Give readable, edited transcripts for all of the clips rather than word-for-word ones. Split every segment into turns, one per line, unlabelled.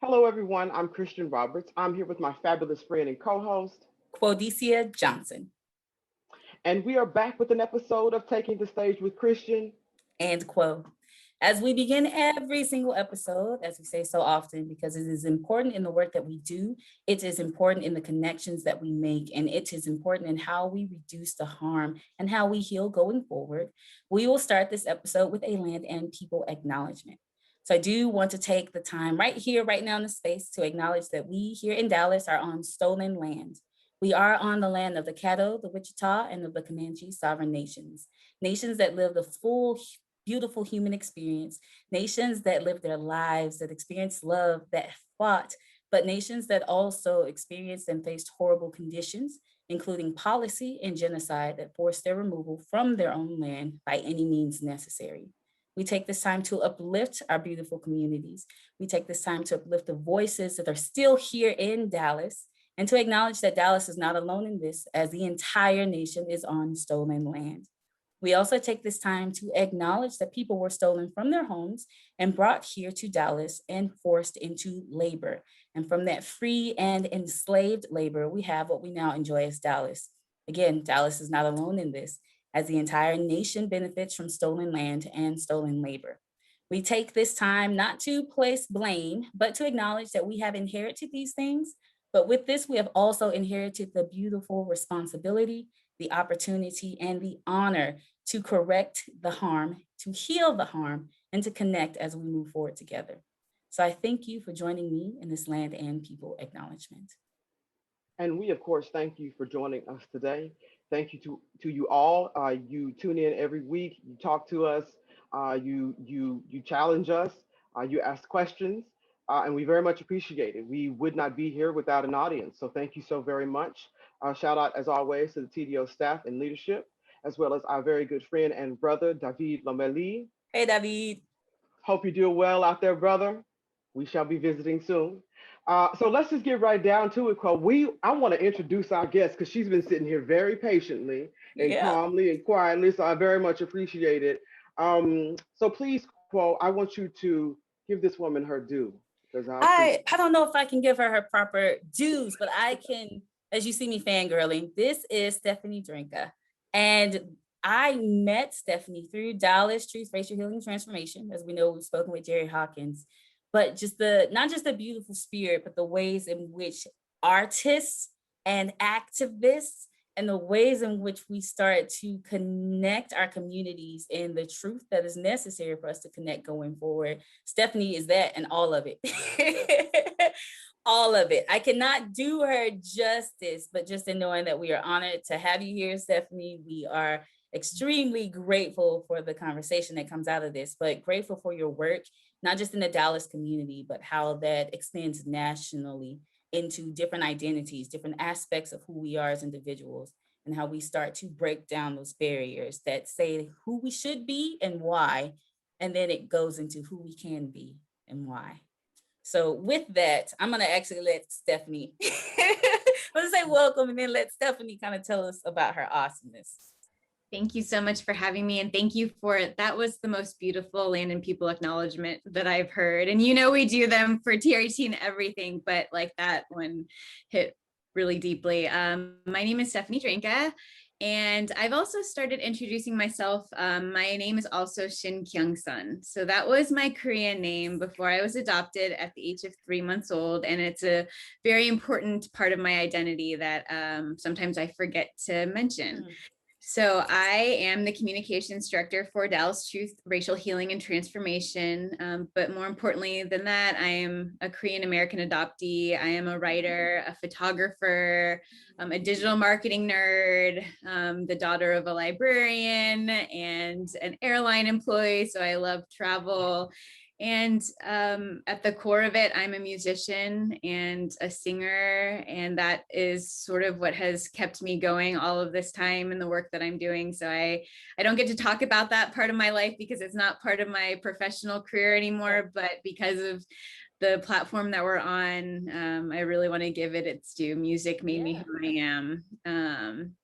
Hello, everyone. I'm Christian Roberts. I'm here with my fabulous friend and co host,
Quodicia Johnson.
and we are back with an episode of Taking the Stage with Christian.
And Quo. As we begin every single episode, as we say so often, because it is important in the work that we do, it is important in the connections that we make, and it is important in how we reduce the harm and how we heal going forward. We will start this episode with a land and people acknowledgement. So I do want to take the time right here, right now in the space to acknowledge that we here in Dallas are on stolen land. We are on the land of the Caddo, the Wichita, and of the Comanche sovereign nations. Nations that live the full beautiful human experience, nations that live their lives, that experience love, that fought, but nations that also experienced and faced horrible conditions, including policy and genocide that forced their removal from their own land by any means necessary. We take this time to uplift our beautiful communities. We take this time to uplift the voices that are still here in Dallas and to acknowledge that Dallas is not alone in this, as the entire nation is on stolen land. We also take this time to acknowledge that people were stolen from their homes and brought here to Dallas and forced into labor. And from that free and enslaved labor, we have what we now enjoy as Dallas. Again, Dallas is not alone in this, as the entire nation benefits from stolen land and stolen labor. We take this time not to place blame, but to acknowledge that we have inherited these things. But with this, we have also inherited the beautiful responsibility, the opportunity, and the honor to correct the harm, to heal the harm, and to connect as we move forward together. So I thank you for joining me in this land and people acknowledgement.
And we, of course, thank you for joining us today. Thank you to you all. You tune in every week. You talk to us. You challenge us. You ask questions, and we very much appreciate it. We would not be here without an audience. So thank you so very much. Shout out, as always, to the TDO staff and leadership, as well as our very good friend and brother, David Lomeli.
Hey, David.
Hope you're doing well out there, brother. We shall be visiting soon. So let's just get right down to it, Cole. I want to introduce our guest because she's been sitting here very patiently and
Yeah.
calmly and quietly. So I very much appreciate it. So please, Quo, I want you to give this woman her due because I appreciate
I don't know if I can give her proper dues, but I can, as you see me fangirling, this is Stephanie Drenka. And I met Stephanie through Dallas Truth, Racial Healing and Transformation. As we know, we've spoken with Jerry Hawkins, but just not just the beautiful spirit, but the ways in which artists and activists and the ways in which we start to connect our communities in the truth that is necessary for us to connect going forward. Stephanie is that and all of it. All of it. I cannot do her justice, but just in knowing that we are honored to have you here, Stephanie, we are extremely grateful for the conversation that comes out of this, but grateful for your work, not just in the Dallas community, but how that extends nationally into different identities, different aspects of who we are as individuals, and how we start to break down those barriers that say who we should be and why, and then it goes into who we can be and why. So with that, I'm gonna actually let Stephanie, let's say welcome, and then let Stephanie kind of tell us about her awesomeness.
Thank you so much for having me. And thank you for it. That was the most beautiful land and people acknowledgement that I've heard. And you know, we do them for TRT and everything, but like that one hit really deeply. My name is Stephanie Drenka, and I've also started introducing myself. My name is also Shin Kyung Sun. So that was my Korean name before I was adopted at the age of 3 months old. And it's a very important part of my identity that sometimes I forget to mention. So I am the communications director for Dallas Truth, Racial Healing and Transformation. But more importantly than that, I am a Korean American adoptee. I am a writer, a photographer, a digital marketing nerd, the daughter of a librarian and an airline employee. So I love travel. And at the core of it, I'm a musician and a singer, and that is sort of what has kept me going all of this time in the work that I'm doing. So I don't get to talk about that part of my life because it's not part of my professional career anymore, but because of the platform that we're on, I really want to give it its due. Music made me who I am.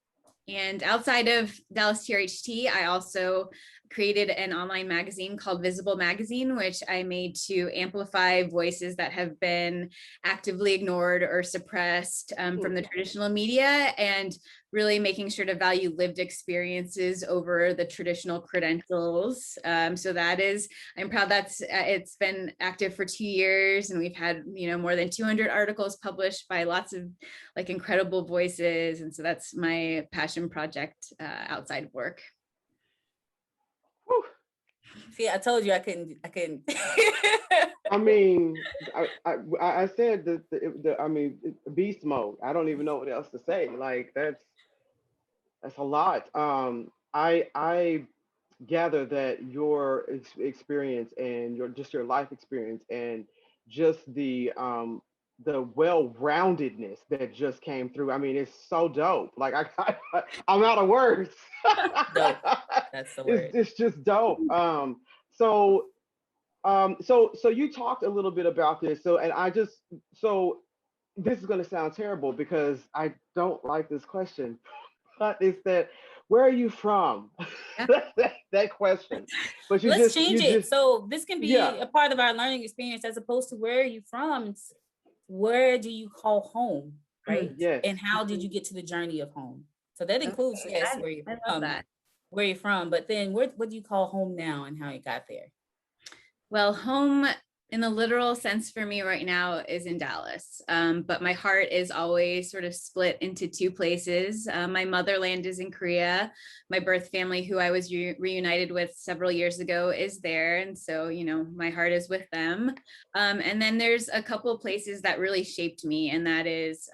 And outside of Dallas TRHT, I also created an online magazine called Visible Magazine, which I made to amplify voices that have been actively ignored or suppressed from the traditional media, and really making sure to value lived experiences over the traditional credentials. So that is, I'm proud that's it's been active for 2 years, and we've had, you know, more than 200 articles published by lots of like incredible voices. And so that's my passion project outside of work.
Whew.
See, I told you I couldn't.
I mean, I said I mean, beast mode. I don't even know what else to say. Like that's a lot. I gather that your experience and your life experience and just the well-roundedness that just came through. I mean, it's so dope. Like I'm out of words.
Dope. That's the word.
It's just dope. So so you talked a little bit about this. So and I just so this is going to sound terrible because I don't like this question, but it's that where are you from?
Yeah.
that question. But
Let's change it.
just
So this can be
yeah.
a part of our learning experience, as opposed to where are you from? It's where do you call home, right?
Yes.
And how did you get to the journey of home? So that includes, yes, where you're
I love
from,
that.
where you're from, but then what do you call home now and how you got there?
Well, home in the literal sense for me right now is in Dallas, but my heart is always sort of split into two places. My motherland is in Korea. My birth family, who I was reunited with several years ago, is there. And so, you know, my heart is with them. And then there's a couple of places that really shaped me, and that is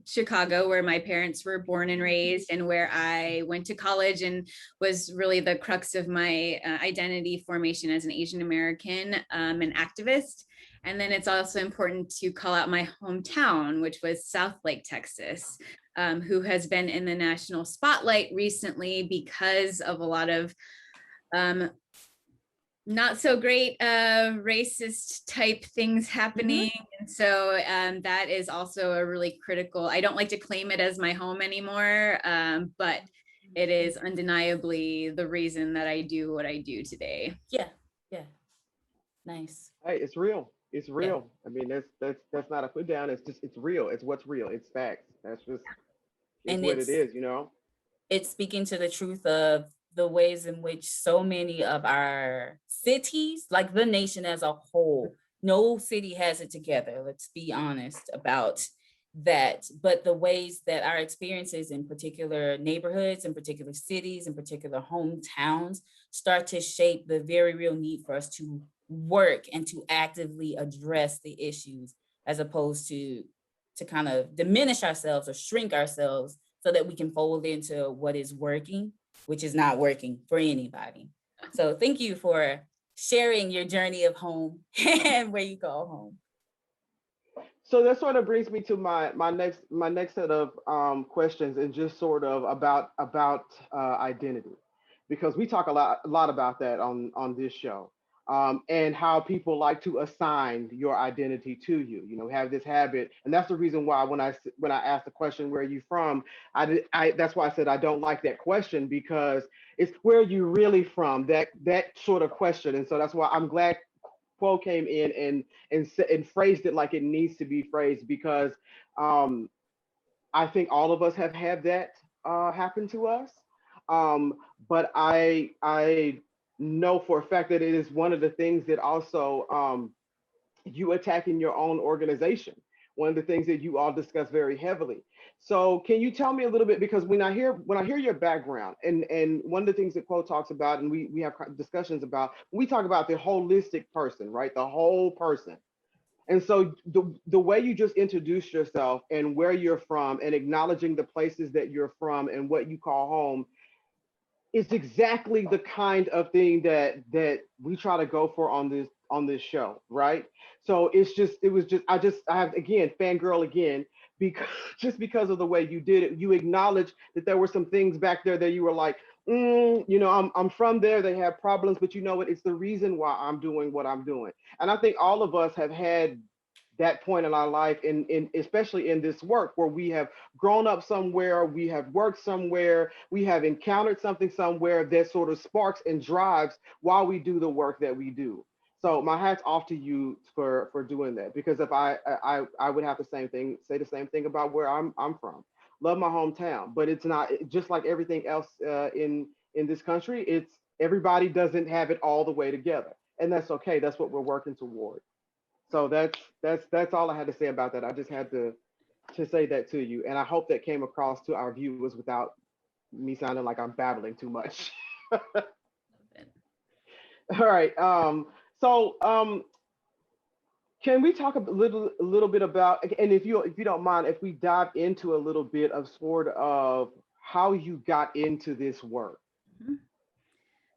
Chicago, where my parents were born and raised, and where I went to college and was really the crux of my identity formation as an Asian American, an activist. And then it's also important to call out my hometown, which was Southlake, Texas, who has been in the national spotlight recently because of a lot of not so great racist type things happening. And so that is also a really critical, I don't like to claim it as my home anymore, but it is undeniably the reason that I do what I do today.
Yeah. Nice.
Hey, it's real. It's real. I mean, that's not a put down. It's just it's real. It's what's real. It's facts. That's just
And
what it is, you know?
it's speaking to the truth of the ways in which so many of our cities, like the nation as a whole, no city has it together. Let's be honest about that. But the ways that our experiences in particular neighborhoods, in particular cities, in particular hometowns start to shape the very real need for us to work and to actively address the issues, as opposed to kind of diminish ourselves or shrink ourselves so that we can fold into what is working, which is not working for anybody. So thank you for sharing your journey of home and where you call home.
So that sort of brings me to my next set of questions, and just sort of about identity, because we talk a lot about that on this show, and how people like to assign your identity to you. You know, have this habit, and that's the reason why when I asked the question, where are you from, I that's why I said I don't like that question, because it's where are you really from, that sort of question. And so that's why I'm glad Quo came in and phrased it like it needs to be phrased, because I think all of us have had that happen to us. But I know for a fact that it is one of the things that also you attacking your own organization. One of the things that you all discuss very heavily. So can you tell me a little bit, because when I hear your background, and one of the things that Quo talks about, and we have discussions about, we talk about the holistic person, right? The whole person. And so the way you just introduced yourself and where you're from, and acknowledging the places that you're from and what you call home, is exactly the kind of thing that we try to go for on this show, right? So I have, again, fangirl again, because just because of the way you did it. You acknowledged that there were some things back there that you were like, you know, I'm from there, they have problems, but you know what, it's the reason why I'm doing what I'm doing. And I think all of us have had that point in our life, in especially in this work where we have grown up somewhere, we have worked somewhere, we have encountered something somewhere that sort of sparks and drives while we do the work that we do. So my hat's off to you for doing that, because if I would have the same thing, say the same thing about where I'm from. Love my hometown, but it's not just like everything else in this country. It's everybody doesn't have it all the way together, and that's okay. That's what we're working toward. So that's all I had to say about that. I just had to say that to you, and I hope that came across to our viewers without me sounding like I'm babbling too much. All right. So can we talk a little bit about, and if you don't mind, if we dive into a little bit of sort of how you got into this work?
Mhm.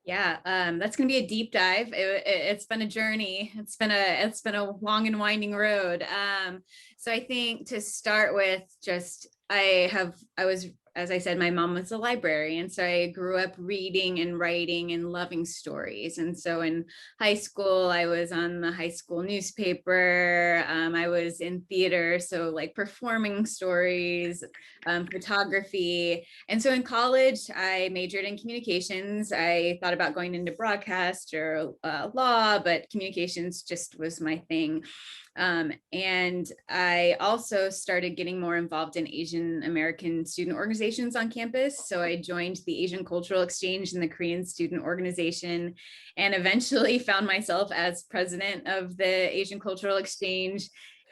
Yeah, that's going to be a deep dive. It's been a journey. It's been a long and winding road. So I think to start with, just I was, as I said, my mom was a librarian, so I grew up reading and writing and loving stories. And so in high school, I was on the high school newspaper. I was in theater, so like performing stories, photography. And so in college, I majored in communications. I thought about going into broadcast or law, but communications just was my thing. And I also started getting more involved in Asian American student organizations on campus. So I joined the Asian Cultural Exchange and the Korean Student Organization, and eventually found myself as president of the Asian Cultural Exchange.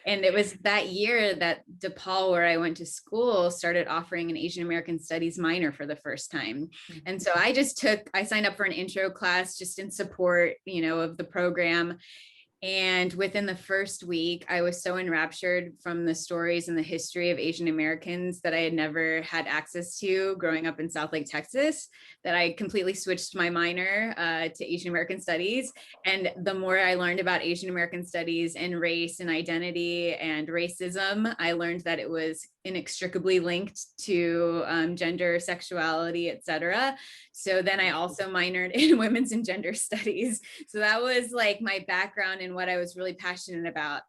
And it was that year that DePaul, where I went to school, started offering an Asian American Studies minor for the first time. And so I signed up for an intro class just in support, of the program. And within the first week, I was so enraptured from the stories and the history of Asian Americans that I had never had access to growing up in South Lake, Texas, that I completely switched my minor to Asian American Studies. And the more I learned about Asian American Studies and race and identity and racism, I learned that it was inextricably linked to gender, sexuality, etc. So then I also minored in women's and gender studies. So that was like my background and what I was really passionate about.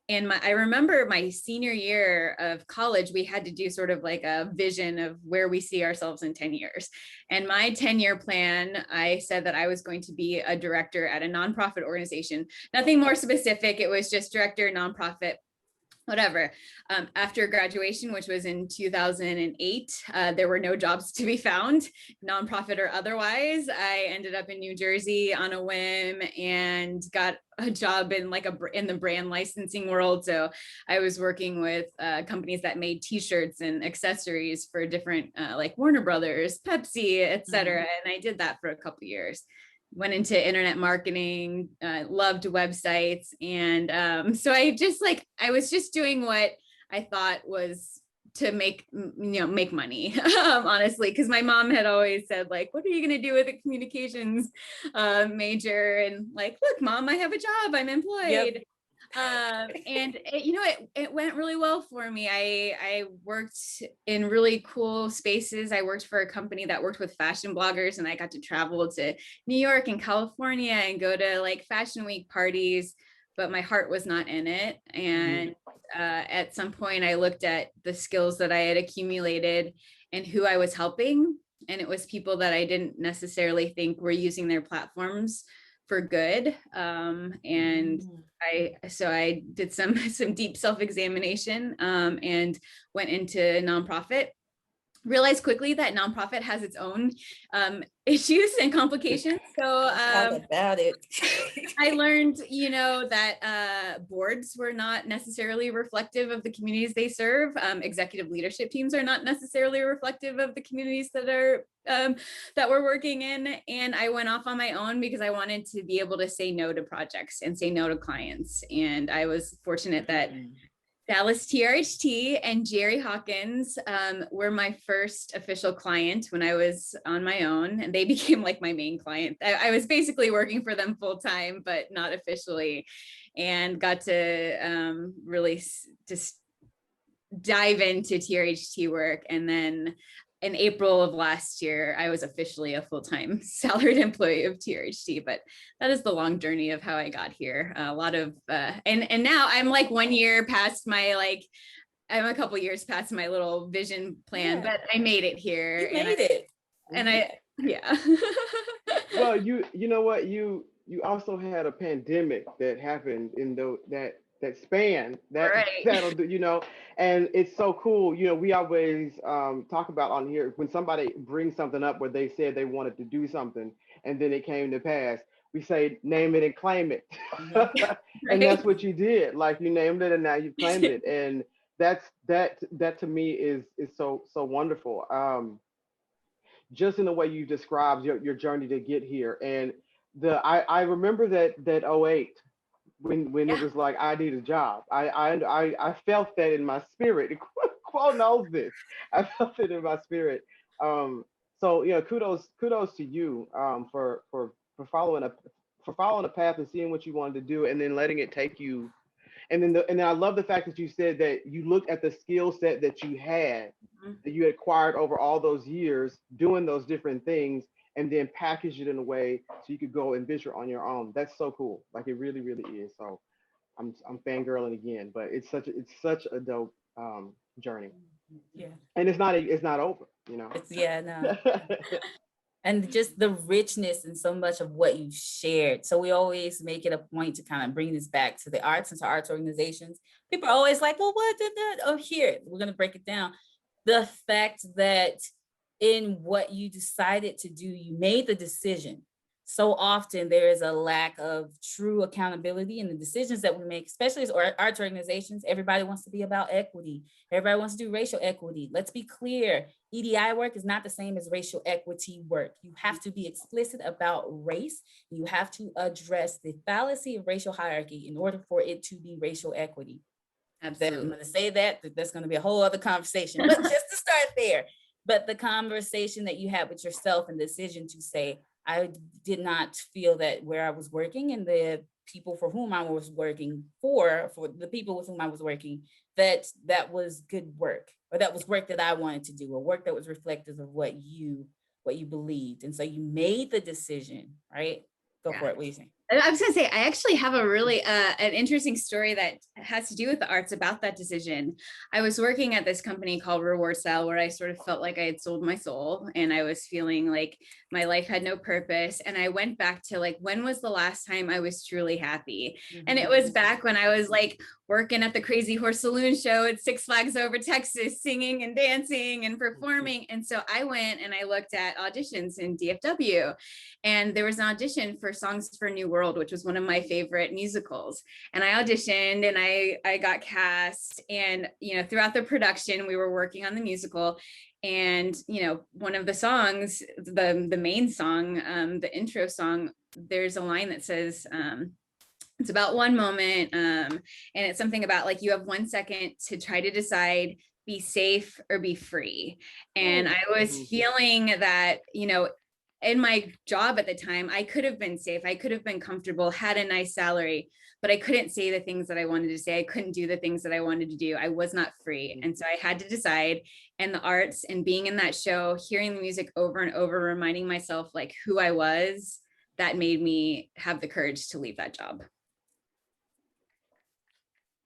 And I remember my senior year of college, we had to do sort of like a vision of where we see ourselves in 10 years. And my 10-year plan, I said that I was going to be a director at a nonprofit organization. Nothing more specific. It was just director, nonprofit, whatever. After graduation, which was in 2008, there were no jobs to be found, nonprofit or otherwise. I ended up in New Jersey on a whim and got a job in in the brand licensing world. So I was working with companies that made t-shirts and accessories for different like Warner Brothers, Pepsi, etc. And I did that for a couple of years. Went into internet marketing, loved websites. And so I was just doing what I thought was to make money, honestly, because my mom had always said, like, what are you going to do with a communications major? And like, look, Mom, I have a job, I'm employed. Yep. And it went really well for me. I worked in really cool spaces. I worked for a company that worked with fashion bloggers, and I got to travel to New York and California and go to like fashion week parties, but my heart was not in it. And at some point I looked at the skills that I had accumulated and who I was helping. And it was people that I didn't necessarily think were using their platforms for good. And I did some deep self-examination and went into nonprofit. Realized quickly that nonprofit has its own issues and complications. So
about it.
I learned, that boards were not necessarily reflective of the communities they serve. Executive leadership teams are not necessarily reflective of the communities that are that we're working in. And I went off on my own because I wanted to be able to say no to projects and say no to clients. And I was fortunate that Dallas TRHT and Jerry Hawkins were my first official client when I was on my own, and they became like my main client. I was basically working for them full time, but not officially, and got to really just dive into TRHT work. And then in April of last year, I was officially a full-time salaried employee of TRHT, but that is the long journey of how I got here. A lot of, and now I'm like 1 year past my, like, I'm a couple years past my little vision plan, but I made it here.
You made it.
And yeah.
Well, you know what, you also had a pandemic that happened in that span that
Right.
that'll do, and it's so cool. We always talk about on here when somebody brings something up where they said they wanted to do something and then it came to pass. We say name it and claim it, and that's what you did. Like, you named it and now you've claimed it, and that to me is so wonderful. Just in the way you described your journey to get here. And I remember that '08 when it was like, I need a job. I felt that in my spirit. Quo knows this. I felt it in my spirit. So kudos to you for following a path and seeing what you wanted to do and then letting it take you. And then I love the fact that you said that you looked at the skill set that you had, that you had acquired over all those years doing those different things, and then package it in a way so you could go and venture on your own. That's so cool. Like, it really, really is. So I'm fangirling again, but it's such a dope journey.
Yeah.
And it's not over,
No. And just the richness and so much of what you shared. So we always make it a point to kind of bring this back to the arts and to arts organizations. People are always like, well, what did that? Oh, here, we're going to break it down. The fact that in what you decided to do, you made the decision. So often there is a lack of true accountability in the decisions that we make, especially as arts organizations. Everybody wants to be about equity. Everybody wants to do racial equity. Let's be clear. EDI work is not the same as racial equity work. You have to be explicit about race. You have to address the fallacy of racial hierarchy in order for it to be racial equity.
Absolutely.
I'm going to say that's going to be a whole other conversation, but just to start there. But the conversation that you had with yourself and the decision to say, I did not feel that where I was working and the people for whom I was working for the people with whom I was working, that was good work, or that was work that I wanted to do, or work that was reflective of what you believed. And so you made the decision, right? Go for it. What are you saying?
I was going to say, I actually have a really an interesting story that has to do with the arts about that decision. I was working at this company called Reward Style, where I sort of felt like I had sold my soul and I was feeling like my life had no purpose. And I went back to, like, when was the last time I was truly happy? Mm-hmm. And it was back when I was like working at the Crazy Horse Saloon show at Six Flags Over Texas, singing and dancing and performing. And so I went and I looked at auditions in DFW, and there was an audition for Songs for a New World, which was one of my favorite musicals. And I auditioned and I got cast. And, throughout the production, we were working on the musical. And, one of the songs, the main song, the intro song, there's a line that says, it's about one moment. And it's something about, like, you have 1 second to try to decide, be safe or be free. And I was feeling that, in my job at the time, I could have been safe. I could have been comfortable, had a nice salary, but I couldn't say the things that I wanted to say. I couldn't do the things that I wanted to do. I was not free. And so I had to decide. And the arts and being in that show, hearing the music over and over, reminding myself, like, who I was, that made me have the courage to leave that job.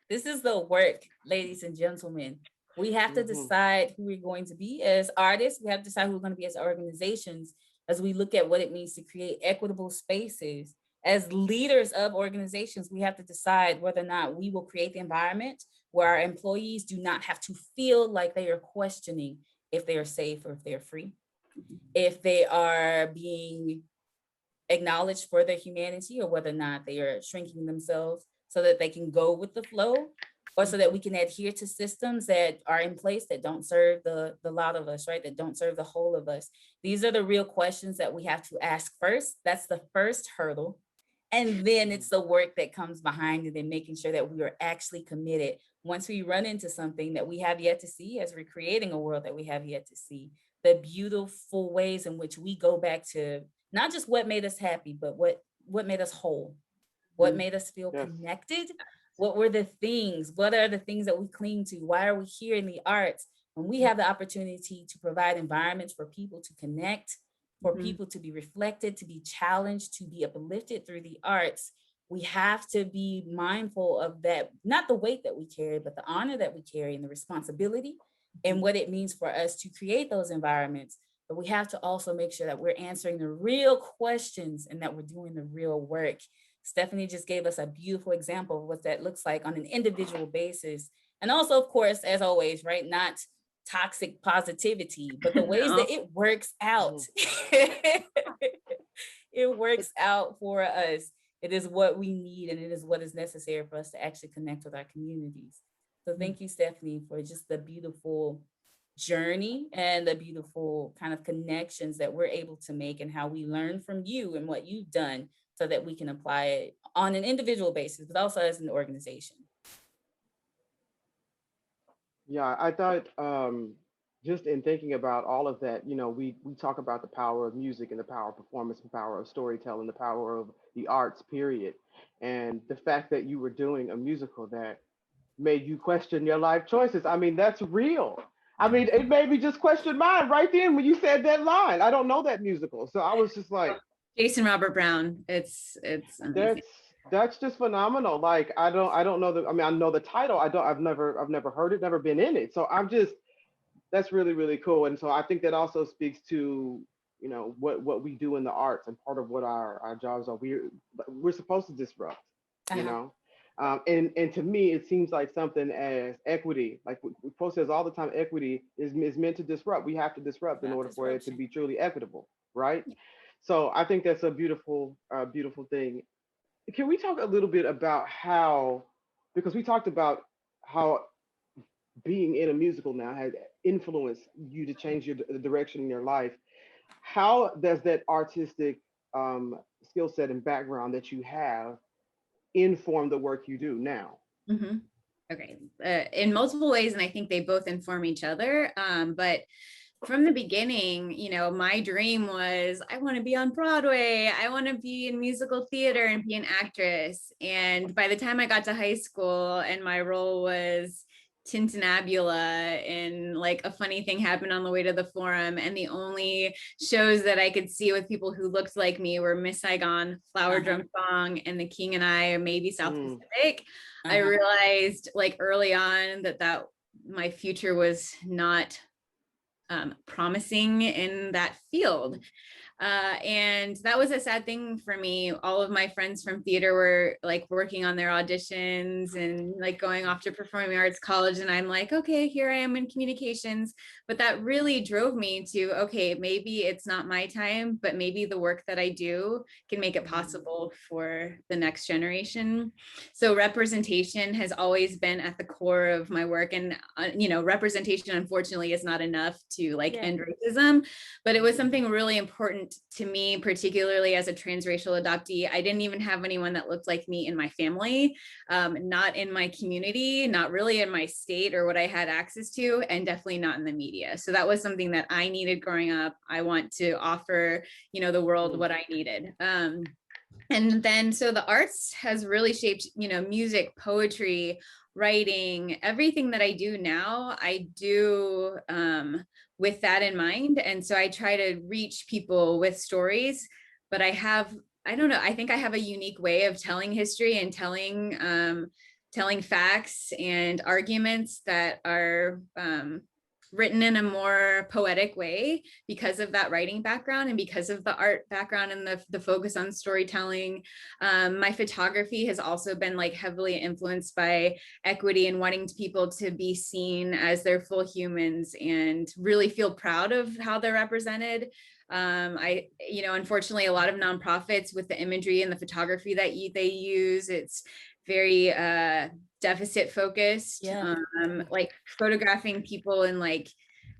This is the work, ladies and gentlemen. We have to decide who we're going to be as artists. We have to decide who we're going to be as organizations, as we look at what it means to create equitable spaces. As leaders of organizations, we have to decide whether or not we will create the environment where our employees do not have to feel like they are questioning if they are safe or if they're free, if they are being acknowledged for their humanity, or whether or not they are shrinking themselves so that they can go with the flow, or so that we can adhere to systems that are in place that don't serve the lot of us, right? That don't serve the whole of us. These are the real questions that we have to ask first. That's the first hurdle. And then it's the work that comes behind it and making sure that we are actually committed. Once we run into something that we have yet to see, as we're creating a world that we have yet to see, the beautiful ways in which we go back to not just what made us happy, but what made us whole, what made us feel connected. What were the things? What are the things that we cling to? Why are we here in the arts? When we have the opportunity to provide environments for people to connect, for
Mhm.
people to be reflected, to be challenged, to be uplifted through the arts, we have to be mindful of that, not the weight that we carry, but the honor that we carry and the responsibility and what it means for us to create those environments. But we have to also make sure that we're answering the real questions and that we're doing the real work. Stephanie just gave us a beautiful example of what that looks like on an individual basis. And also, of course, as always, right? Not toxic positivity, but the ways
No.
that it works out. It works out for us. It is what we need and it is what is necessary for us to actually connect with our communities. So thank you, Stephanie, for just the beautiful journey and the beautiful kind of connections that we're able to make and how we learn from you and what you've done so that we can apply it on an individual basis, but also as an organization.
Yeah, I thought just in thinking about all of that, we talk about the power of music and the power of performance, the power of storytelling, the power of the arts, period. And the fact that you were doing a musical that made you question your life choices. I mean, that's real. I mean, it made me just question mine right then when you said that line. I don't know that musical. So I was just like,
Jason Robert Brown. It's amazing.
that's just phenomenal. Like I don't know I mean, I know the title. I've never heard it, never been in it. So I'm just that's really, really cool. And so I think that also speaks to, what we do in the arts, and part of what our jobs are. We're supposed to disrupt, you
Uh-huh.
know. And to me, it seems like something as equity, like Poe says all the time, equity is meant to disrupt. We have to disrupt in
About
order for it to
disruption.
be truly equitable, right? So I think that's a beautiful, beautiful thing. Can we talk a little bit about how, because we talked about how being in a musical now has influenced you to change the direction in your life. How does that artistic skill set and background that you have inform the work you do now?
Mhm. Okay, in multiple ways, and I think they both inform each other. But from the beginning, my dream was I want to be on Broadway. I want to be in musical theater and be an actress. And by the time I got to high school and my role was Tintinnabula and like a funny thing happened on the way to the forum, and the only shows that I could see with people who looked like me were Miss Saigon, Flower Drum Song, and The King and I, or maybe South
Mm,
Pacific. I
Uh-huh.
realized like early on that my future was not promising in that field. And that was a sad thing for me. All of my friends from theater were like working on their auditions and like going off to performing arts college. And I'm like, okay, here I am in communications. But that really drove me to, okay, maybe it's not my time, but maybe the work that I do can make it possible for the next generation. So representation has always been at the core of my work. And, representation, unfortunately, is not enough to like end racism, but it was something really important to me, particularly as a transracial adoptee. I didn't even have anyone that looked like me in my family, not in my community, not really in my state or what I had access to, and definitely not in the media. So that was something that I needed growing up. I want to offer, the world what I needed. And then, so the arts has really shaped, music, poetry, writing, everything that I do now, I do with that in mind. And so I try to reach people with stories, but I don't know, I think I have a unique way of telling history and telling facts and arguments that are written in a more poetic way because of that writing background and because of the art background and the focus on storytelling. My photography has also been like heavily influenced by equity and wanting people to be seen as their full humans and really feel proud of how they're represented. Unfortunately, a lot of nonprofits with the imagery and the photography that they use, it's very deficit focused, like photographing people in like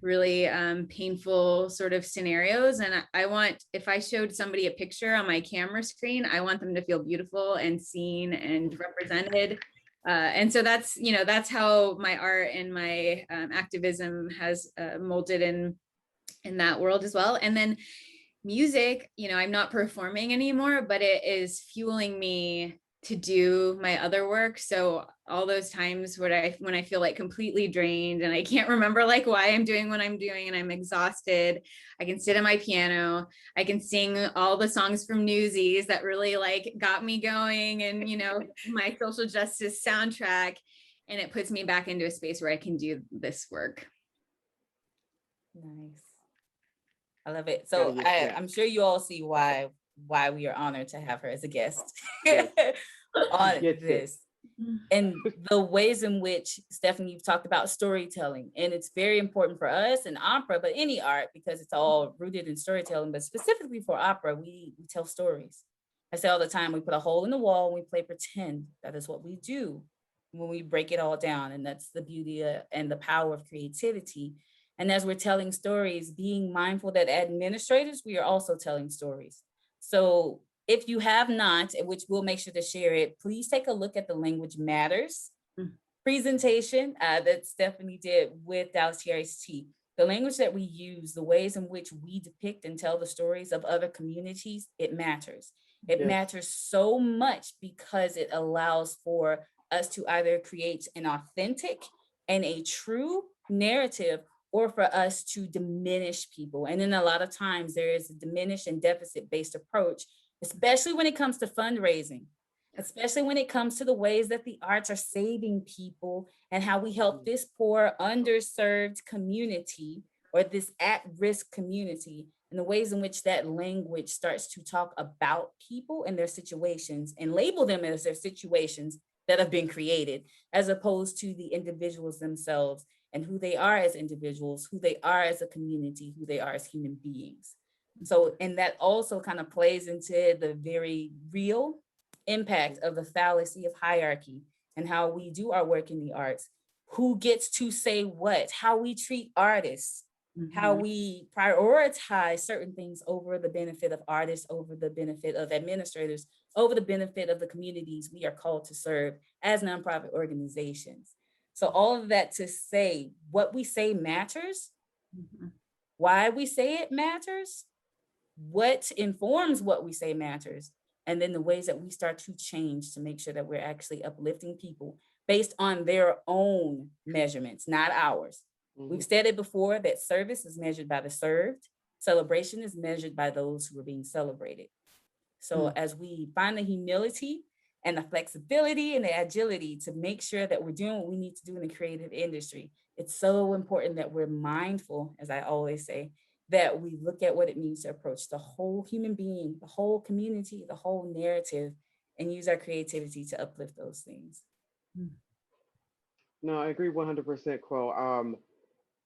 really painful sort of scenarios. And I want, if I showed somebody a picture on my camera screen, I want them to feel beautiful and seen and represented. And so that's how my art and my activism has molded in that world as well. And then music, I'm not performing anymore, but it is fueling me to do my other work. So all those times when I feel like completely drained and I can't remember like why I'm doing what I'm doing and I'm exhausted, I can sit at my piano, I can sing all the songs from Newsies that really like got me going, and you know, my social justice soundtrack, and it puts me back into a space where I can do this work.
Nice. I love it. So I'm sure you all see why we are honored to have her as a guest on this. And the ways in which, Stephanie, you've talked about storytelling, and it's very important for us in opera, but any art, because it's all rooted in storytelling, but specifically for opera, we tell stories. I say all the time, we put a hole in the wall and we play pretend. That is what we do when we break it all down. And that's the beauty and the power of creativity. And as we're telling stories, being mindful that administrators, we are also telling stories. So if you have not, which we'll make sure to share it, please take a look at the Language Matters presentation that Stephanie did with Dallas TRHT. The language that we use, the ways in which we depict and tell the stories of other communities, it matters. It matters so much because it allows for us to either create an authentic and a true narrative, or for us to diminish people. And then a lot of times there is a diminish and deficit based approach, especially when it comes to fundraising, especially when it comes to the ways that the arts are saving people and how we help this poor, underserved community or this at-risk community, and the ways in which that language starts to talk about people and their situations and label them as their situations that have been created, as opposed to the individuals themselves and who they are as individuals, who they are as a community, who they are as human beings. So, and that also kind of plays into the very real impact of the fallacy of hierarchy and how we do our work in the arts, who gets to say what, how we treat artists, how we prioritize certain things over the benefit of artists, over the benefit of administrators, over the benefit of the communities we are called to serve as nonprofit organizations. So all of that to say, what we say matters, why we say it matters, what informs what we say matters, and then the ways that we start to change to make sure that we're actually uplifting people based on their own measurements, not ours. We've said it before that service is measured by the served, celebration is measured by those who are being celebrated. So as we find the humility and the flexibility and the agility to make sure that we're doing what we need to do in the creative industry, it's so important that we're mindful, as I always say, that we look at what it means to approach the whole human being, the whole community, the whole narrative, and use our creativity to uplift those things.
No, I agree 100%, Quo.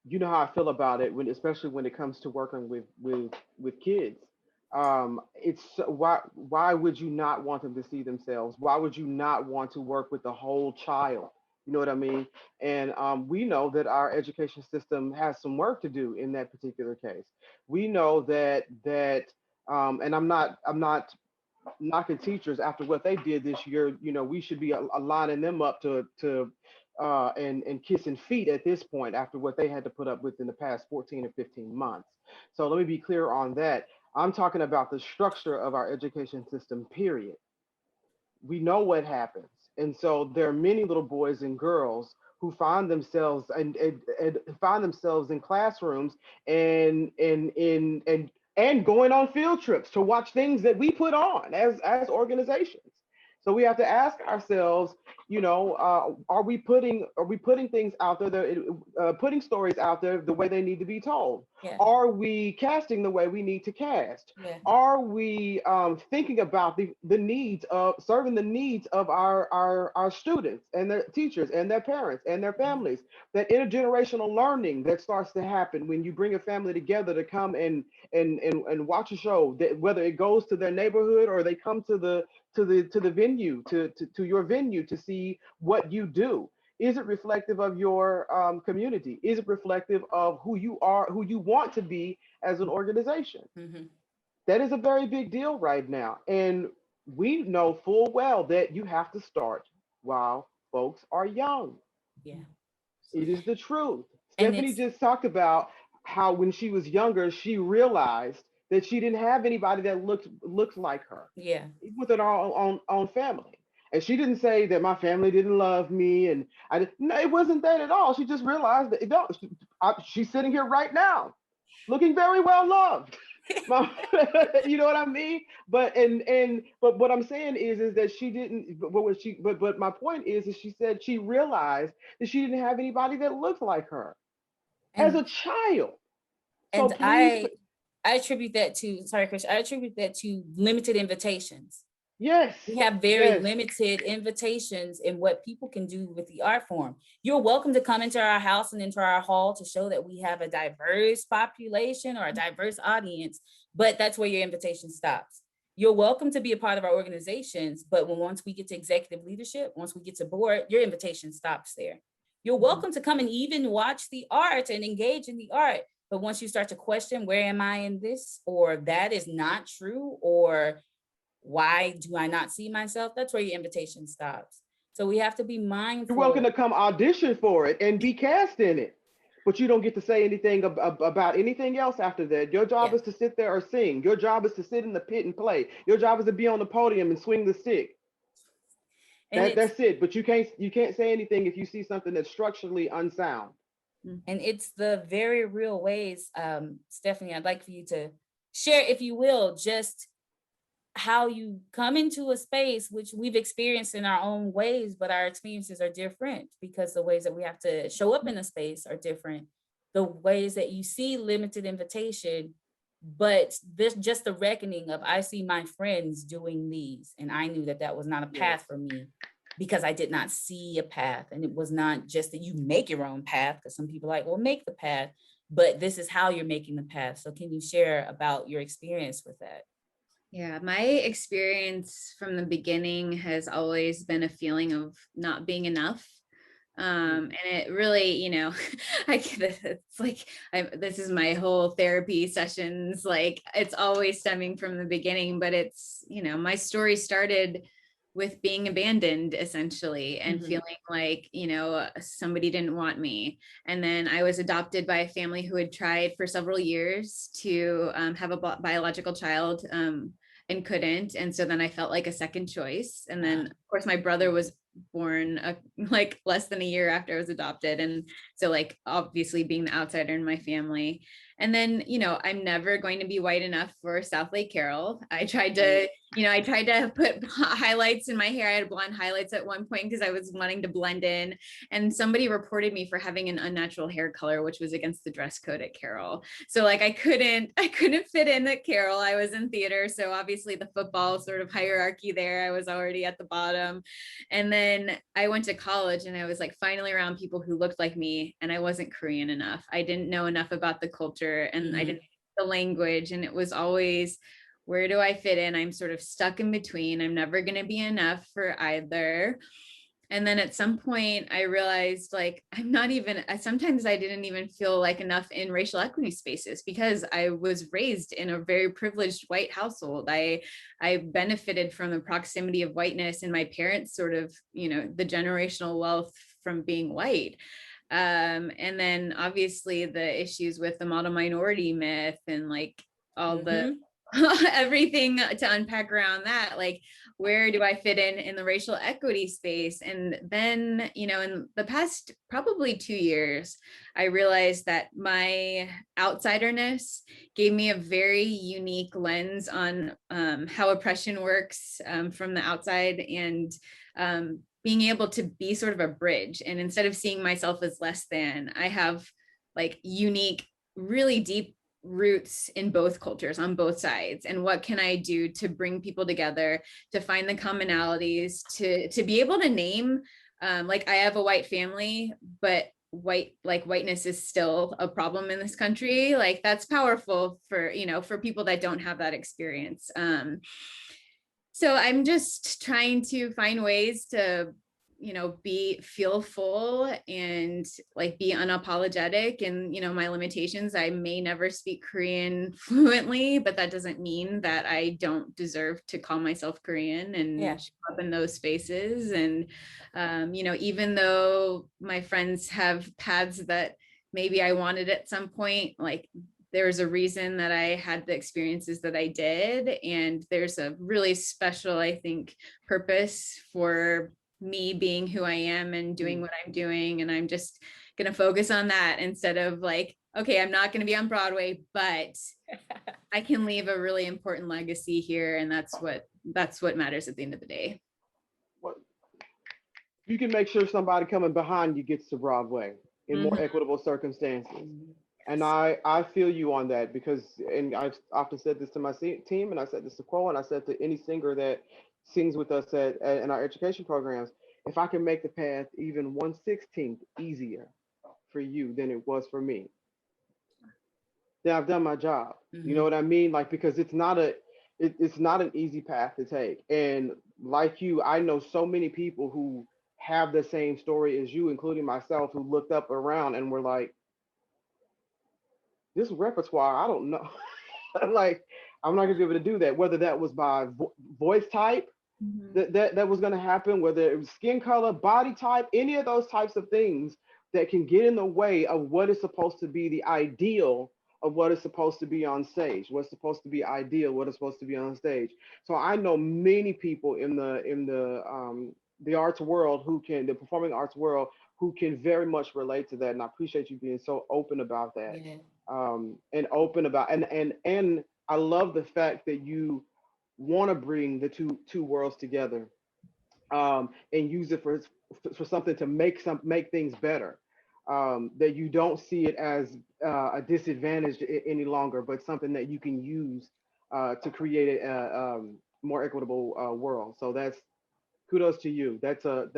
You know how I feel about it when, especially when it comes to working with kids. It's why would you not want them to see themselves? Why would you not want to work with the whole child? You know what I mean? And we know that our education system has some work to do in that particular case. We know and I'm not knocking teachers after what they did this year. You know, we should be aligning them up and kissing feet at this point after what they had to put up with in the past 14 or 15 months. So let me be clear on that. I'm talking about the structure of our education system, period. We know what happens. And so there are many little boys and girls who find themselves and find themselves in classrooms and going on field trips to watch things that we put on as organizations. So we have to ask ourselves, are we putting things out there putting stories out there the way they need to be told?
Yeah.
Are we casting the way we need to cast?
Yeah.
Are we thinking about the needs of serving the needs of our students and their teachers and their parents and their families? That intergenerational learning that starts to happen when you bring a family together to come and watch a show, that whether it goes to their neighborhood or they come to the venue to your venue to see what you do. Is it reflective of your community? Is it reflective of who you are, who you want to be as an organization? That is a very big deal right now. And we know full well that you have to start while folks are young.
Yeah.
It is the truth.
And
Stephanie just talked about how when she was younger, she realized that she didn't have anybody that looked like her.
Yeah.
Within our own family. And she didn't say that my family didn't love me, and I didn't. No, it wasn't that at all. She just realized that it don't. She's sitting here right now, looking very well loved. You know what I mean? But what I'm saying is that she didn't. But what she? But my point is she said she realized that she didn't have anybody that looked like her as
And
a child. So
and
please,
I attribute that to, sorry, Chris, I attribute that to limited invitations.
yes,
We have very
yes.
limited invitations in what people can do with the art form. You're welcome to come into our house and into our hall to show that we have a diverse population or a diverse audience, but that's where your invitation stops. You're welcome to be a part of our organizations, but once we get to executive leadership, once we get to board, your invitation stops there. You're welcome to come and even watch the art and engage in the art, but once you start to question, where am I in this? Or that is not true, or why do I not see myself? That's where your invitation stops. So we have to be
You're welcome
mindful.
to come audition for it and be cast in it, but you don't get to say anything about anything else after that. Your job
Yeah.
is to sit there or sing. Your job is to sit in the pit and play. Your job is to be on the podium and swing the stick.
And it's
That's it. But you can't say anything if you see something that's structurally unsound.
and it's the very real ways, Stephanie, I'd like for you to share, if you will, just how you come into a space, which we've experienced in our own ways, but our experiences are different because the ways that we have to show up in a space are different. The ways that you see limited invitation, but there's just the reckoning of, I see my friends doing these, and I knew that that was not a
Yes.
path for me because I did not see a path. And it was not just that you make your own path, because some people are like, well, make the path, but this is how you're making the path. So can you share about your experience with that?
Yeah, my experience from the beginning has always been a feeling of not being enough. And it really, it's like, this is my whole therapy sessions. Like, it's always stemming from the beginning, but it's, my story started with being abandoned essentially, and feeling like, somebody didn't want me. And then I was adopted by a family who had tried for several years to have a biological child, and couldn't. And so then I felt like a second choice. And then of course my brother was born like less than a year after I was adopted. And so like obviously being the outsider in my family. And then, I'm never going to be white enough for South Lake Carroll. I tried to put highlights in my hair. I had blonde highlights at one point because I was wanting to blend in. And somebody reported me for having an unnatural hair color, which was against the dress code at Carroll. So like I couldn't fit in at Carroll. I was in theater. So obviously the football sort of hierarchy there, I was already at the bottom. And then I went to college and I was like finally around people who looked like me, and I wasn't Korean enough. I didn't know enough about the culture, and I didn't know the language. And it was always, where do I fit in? I'm sort of stuck in between. I'm never going to be enough for either. And then at some point I realized like, sometimes I didn't even feel like enough in racial equity spaces because I was raised in a very privileged white household. I benefited from the proximity of whiteness and my parents sort of, the generational wealth from being white. And then obviously the issues with the model minority myth and like all the everything to unpack around that, like where do I fit in the racial equity space? And then, in the past probably 2 years, I realized that my outsiderness gave me a very unique lens on how oppression works from the outside, and being able to be sort of a bridge. And instead of seeing myself as less than, I have like unique, really deep roots in both cultures on both sides. And what can I do to bring people together, to find the commonalities, to be able to name, like I have a white family, but whiteness is still a problem in this country. Like that's powerful for, for people that don't have that experience. So I'm just trying to find ways to, feel full and like be unapologetic, and, my limitations. I may never speak Korean fluently, but that doesn't mean that I don't deserve to call myself Korean and show up in those spaces. And, even though my friends have paths that maybe I wanted at some point, like there's a reason that I had the experiences that I did. And there's a really special, I think, purpose for me being who I am and doing what I'm doing. And I'm just going to focus on that instead of like, okay, I'm not going to be on Broadway, but I can leave a really important legacy here. And that's what matters at the end of the day.
What you can make sure somebody coming behind you gets to Broadway in more equitable circumstances. And I feel you on that because, and I've often said this to my team, and I said this to Quo, and I said to any singer that sings with us in our education programs, if I can make the path even 1/16th easier for you than it was for me, then I've done my job. You know what I mean? Like, because it's not it's not an easy path to take. And like you, I know so many people who have the same story as you, including myself, who looked up around and were like, this repertoire, I don't know. Like, I'm not gonna be able to do that. Whether that was by voice type, that was gonna happen, whether it was skin color, body type, any of those types of things that can get in the way of what is supposed to be the ideal of what is supposed to be on stage, what's supposed to be ideal, what is supposed to be on stage. So I know many people in the arts world the performing arts world, who can very much relate to that. And I appreciate you being so open about that.
Yeah.
And open about and I love the fact that you want to bring the two worlds together, and use it for something to make things better. That you don't see it as a disadvantage any longer, but something that you can use to create a more equitable world. So that's kudos to you. That's a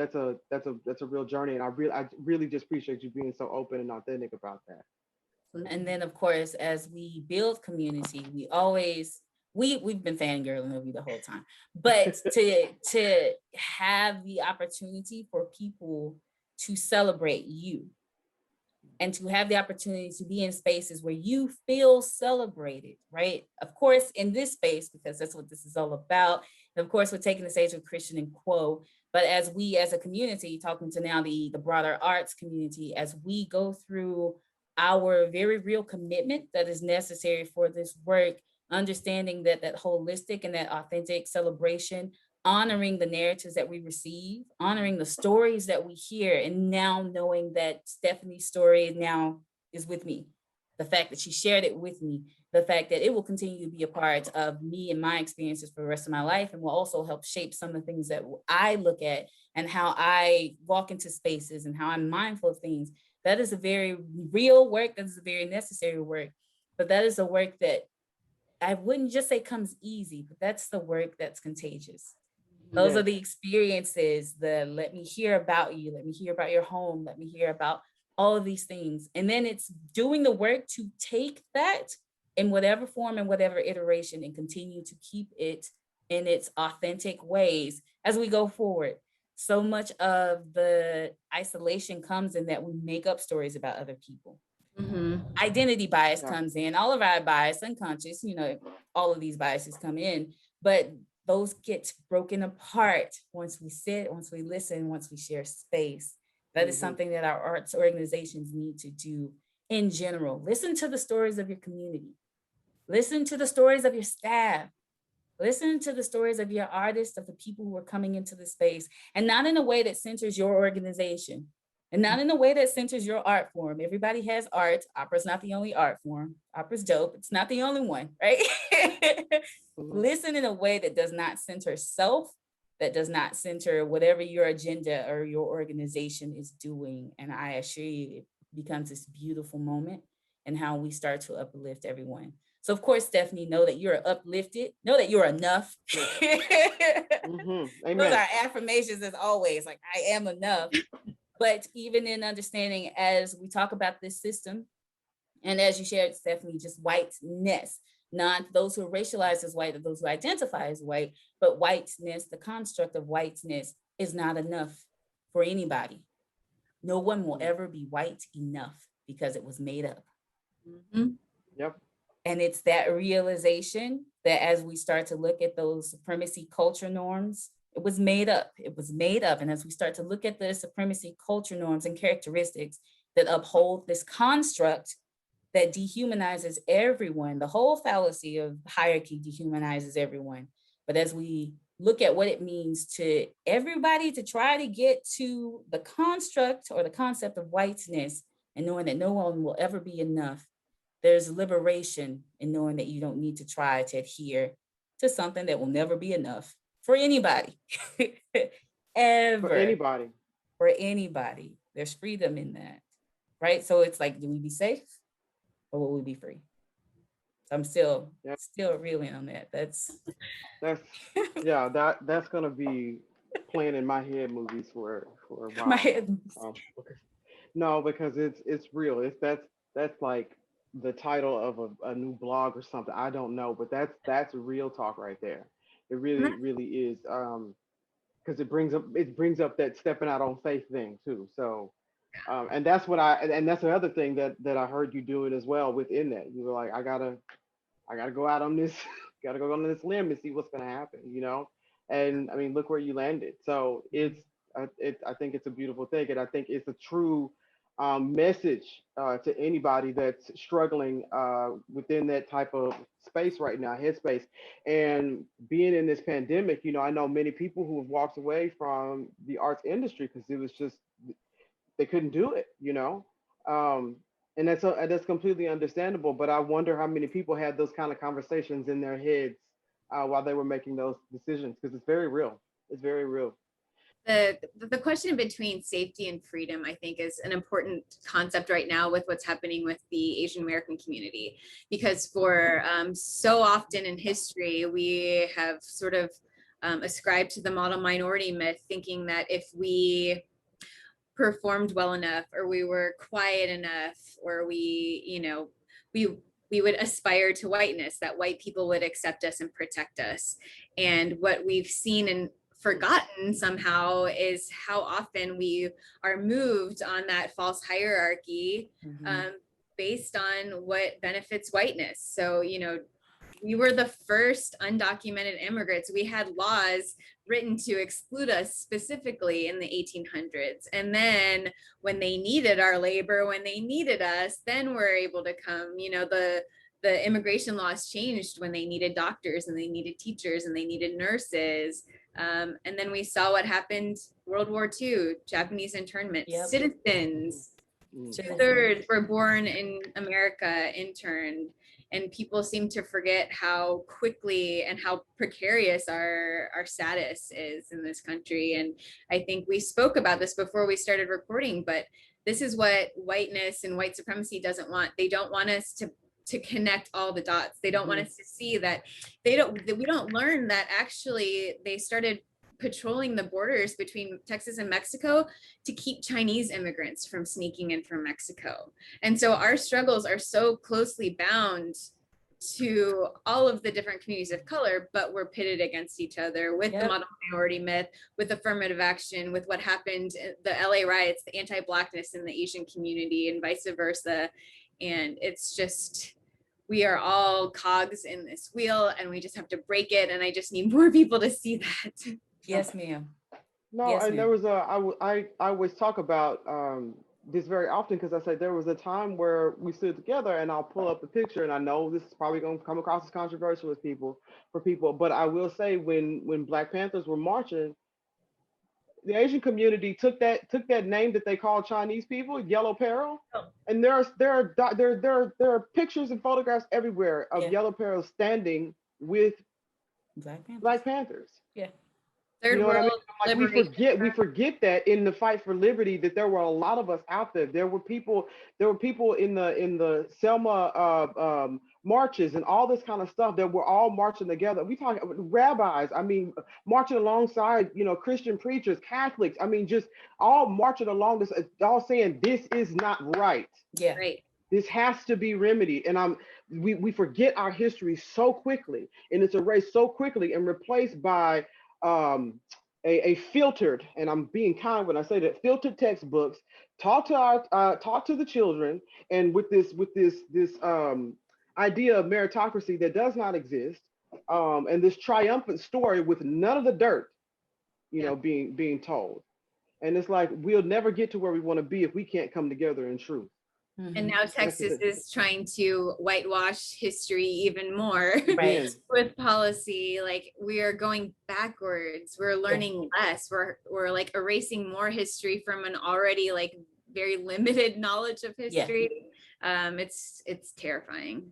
real journey, and I really just appreciate you being so open and authentic about that.
And then, of course, as we build community, we've been fangirling over you the whole time, but to have the opportunity for people to celebrate you and to have the opportunity to be in spaces where you feel celebrated, right? Of course, in this space, because that's what this is all about. And of course, we're taking the stage with Kristian and Quo, but as we as a community, talking to now the broader arts community, as we go through our very real commitment that is necessary for this work, understanding that holistic and that authentic celebration, honoring the narratives that we receive, honoring the stories that we hear, and now knowing that Stephanie's story now is with me. The fact that she shared it with me, the fact that it will continue to be a part of me and my experiences for the rest of my life, and will also help shape some of the things that I look at and how I walk into spaces and how I'm mindful of things. That is a very real work. That is a very necessary work. But that is a work that I wouldn't just say comes easy, but that's the work that's contagious. Those are the experiences, let me hear about you, let me hear about your home, let me hear about all of these things. And then it's doing the work to take that in whatever form and whatever iteration and continue to keep it in its authentic ways as we go forward. So much of the isolation comes in that we make up stories about other people. Identity bias comes in, all of our bias, unconscious, all of these biases come in, but those get broken apart once we sit, once we listen, once we share space. That is something that our arts organizations need to do in general. Listen to the stories of your community. Listen to the stories of your staff. Listen to the stories of your artists, of the people who are coming into the space, and not in a way that centers your organization, and not in a way that centers your art form. Everybody has art. Opera's not the only art form. Opera's dope. It's not the only one, right? Listen in a way that does not center self, that does not center whatever your agenda or your organization is doing. And I assure you, it becomes this beautiful moment in how we start to uplift everyone. So of course, Stephanie, know that you're uplifted, know that you're enough. Those are affirmations as always, like I am enough. But even in understanding, as we talk about this system, and as you shared, Stephanie, just whiteness, not those who are racialized as white or those who identify as white, but whiteness, the construct of whiteness is not enough for anybody. No one will ever be white enough because it was made up.
Yep.
And it's that realization that as we start to look at those supremacy culture norms, it was made up. It was made up. And as we start to look at the supremacy culture norms and characteristics that uphold this construct, that dehumanizes everyone. The whole fallacy of hierarchy dehumanizes everyone. But as we look at what it means to everybody to try to get to the construct or the concept of whiteness and knowing that no one will ever be enough, there's liberation in knowing that you don't need to try to adhere to something that will never be enough for anybody,
For
ever,
anybody.
for anybody. There's freedom in that, right? So it's like, do we be safe or will we be free? So I'm still
Yeah,
reeling on that. That's
that's yeah, that's gonna be playing in my head movies for a
my
while
head.
now. No, because it's real. It's that's like the title of a new blog or something. I don't know, but that's real talk right there. It really is. Because it brings up that stepping out on faith thing too. So, and that's what and that's the other thing that I heard you doing as well within that. You were like, I gotta go out on this, gotta go on this limb and see what's gonna happen, And I mean, look where you landed. So I think it's a beautiful thing, and I think it's a true message to anybody that's struggling within that type of space right now, headspace, and being in this pandemic. I know many people who have walked away from the arts industry because it was just they couldn't do it. Um, and that's completely understandable. But I wonder how many people had those kind of conversations in their heads while they were making those decisions, because it's very real. It's very real.
The question between safety and freedom, I think, is an important concept right now with what's happening with the Asian American community, because for so often in history, we have sort of ascribed to the model minority myth, thinking that if we performed well enough, or we were quiet enough, or we would aspire to whiteness, that white people would accept us and protect us. And what we've seen and forgotten somehow is how often we are moved on that false hierarchy based on what benefits whiteness. So, we were the first undocumented immigrants. We had laws written to exclude us specifically in the 1800s. And then when they needed our labor, when they needed us, then we're able to come. The immigration laws changed when they needed doctors and they needed teachers and they needed nurses. And then we saw what happened World War II, Japanese internment, citizens, thirds were born in America, interned. And people seem to forget how quickly and how precarious our status is in this country. And I think we spoke about this before we started recording, but this is what whiteness and white supremacy doesn't want. They don't want us to connect all the dots. They don't want us to see that we don't learn that actually they started patrolling the borders between Texas and Mexico to keep Chinese immigrants from sneaking in from Mexico. And so our struggles are so closely bound to all of the different communities of color, but we're pitted against each other with the model minority myth, with affirmative action, with what happened, the LA riots, the anti-Blackness in the Asian community, and vice versa. And it's just, we are all cogs in this wheel and we just have to break it. And I just need more people to see that.
Yes, ma'am.
No,
Yes,
and
ma'am.
there was I always talk about this very often, because I say there was a time where we stood together, and I'll pull up the picture, and I know this is probably going to come across as controversial for people, but I will say when Black Panthers were marching, the Asian community took that name that they call Chinese people, yellow peril, and there are pictures and photographs everywhere of yellow peril standing with Black Panthers.
Yeah.
You know what I mean? Like we forget that in the fight for liberty, that there were a lot of us out there. There were people in the Selma marches and all this kind of stuff that were all marching together. We talk rabbis, I mean, marching alongside, Christian preachers, Catholics. I mean, just all marching along this, all saying this is not right.
Yeah.
Right.
This has to be remedied. And we forget our history so quickly, and it's erased so quickly and replaced by a filtered, and I'm being kind when I say that, filtered textbooks taught to the children, and with this idea of meritocracy that does not exist, and this triumphant story with none of the dirt, being told. And it's like, we'll never get to where we want to be if we can't come together in truth.
And now Texas is trying to whitewash history even more
Right.
with policy. Like, we are going backwards. We're learning less. We're like erasing more history from an already like very limited knowledge of history. It's terrifying.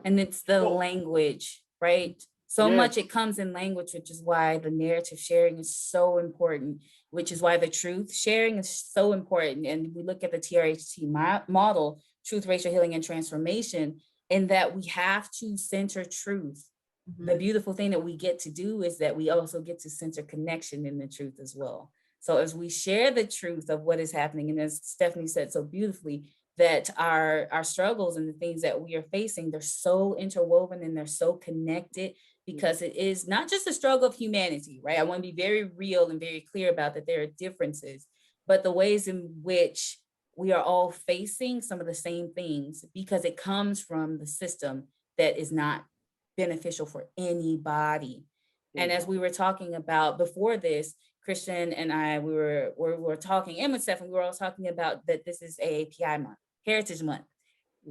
And it's the language, right? So much it comes in language, which is why the narrative sharing is so important, which is why the truth sharing is so important. And we look at the TRHT model, truth, racial healing, and transformation, in that we have to center truth. The beautiful thing that we get to do is that we also get to center connection in the truth as well. So as we share the truth of what is happening, and as Stephanie said so beautifully, that our struggles and the things that we are facing, they're so interwoven and they're so connected, because it is not just a struggle of humanity, right? I want to be very real and very clear about that there are differences, but the ways in which we are all facing some of the same things, because it comes from the system that is not beneficial for anybody. And as we were talking about before this, Kristian and I, we were talking, and with Stephanie, we were all talking about that this is AAPI month, Heritage Month.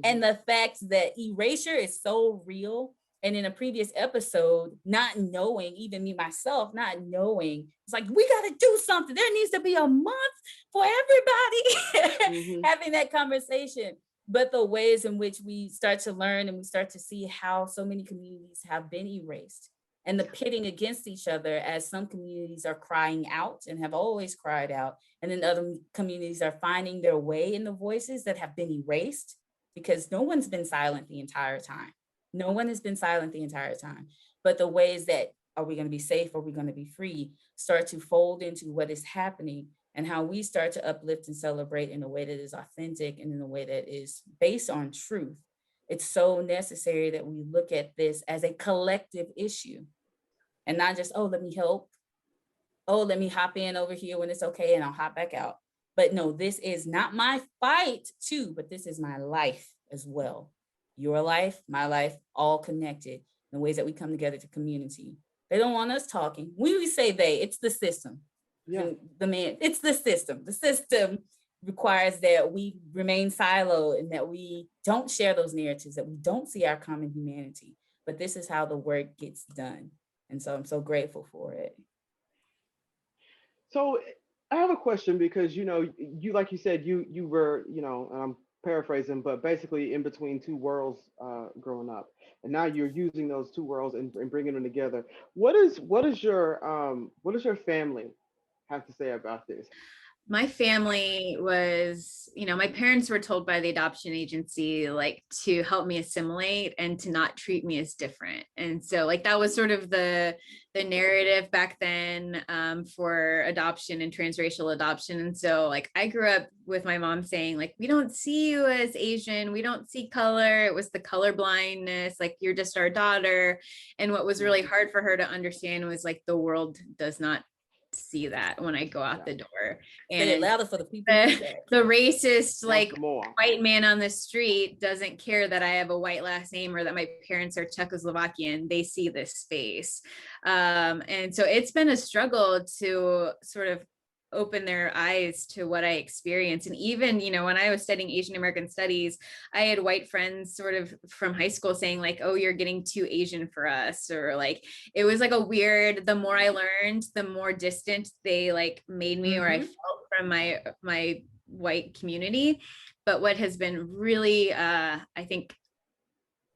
And the fact that erasure is so real. And in a previous episode, not knowing, even me myself, not knowing, it's like, we got to do something. There needs to be a month for everybody having that conversation. But the ways in which we start to learn and we start to see how so many communities have been erased, and the pitting against each other, as some communities are crying out and have always cried out, and then other communities are finding their way in the voices that have been erased, because no one's been silent the entire time. No one has been silent the entire time. But the ways that, are we going to be safe? Are we going to be free? Start to fold into what is happening, and how we start to uplift and celebrate in a way that is authentic and in a way that is based on truth. It's so necessary that we look at this as a collective issue, and not just, oh, let me help. Oh, let me hop in over here when it's okay and I'll hop back out. But no, this is not my fight too, but this is my life as well. Your life, my life, all connected in the ways that we come together to community. They don't want us talking. When we say they, it's the system. It's the system. The system requires that we remain siloed and that we don't share those narratives, that we don't see our common humanity. But this is how the work gets done. And so I'm so grateful for it.
So I have a question, because, you, like you said, you were, and I'm paraphrasing, but basically in between two worlds growing up. And now you're using those two worlds and bringing them together. What is your family have to say about this?
My family was, my parents were told by the adoption agency, like, to help me assimilate and to not treat me as different. And so, like, that was sort of the narrative back then for adoption and transracial adoption. And so, like, I grew up with my mom saying, like, we don't see you as Asian, we don't see color. It was the color blindness, like, you're just our daughter. And what was really hard for her to understand was, like, the world does not see that when I go out the door. And
say it louder for the people.
The racist, like, white man on the street doesn't care that I have a white last name or that my parents are Czechoslovakian. They see this face. And so it's been a struggle to sort of open their eyes to what I experienced. And even, when I was studying Asian American studies, I had white friends sort of from high school saying, like, oh, you're getting too Asian for us. Or, like, it was like a weird, the more I learned, the more distant they, like, made me, or I felt from my white community. But what has been really, I think,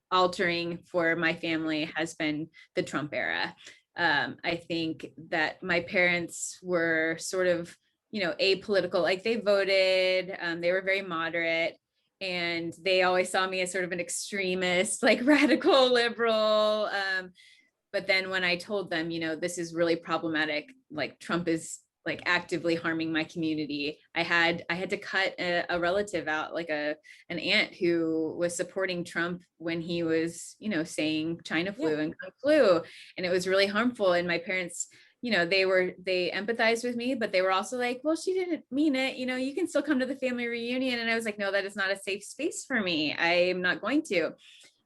altering for my family has been the Trump era. I think that my parents were sort of, apolitical, like, they voted, they were very moderate, and they always saw me as sort of an extremist, like, radical liberal. But then when I told them, this is really problematic, like, Trump is, like, actively harming my community, I had to cut a relative out, like an aunt who was supporting Trump when he was, saying China flu and Kung flu, and it was really harmful. And my parents, they empathized with me, but they were also like, well, she didn't mean it, you can still come to the family reunion. And I was like, no, that is not a safe space for me. I'm not going to.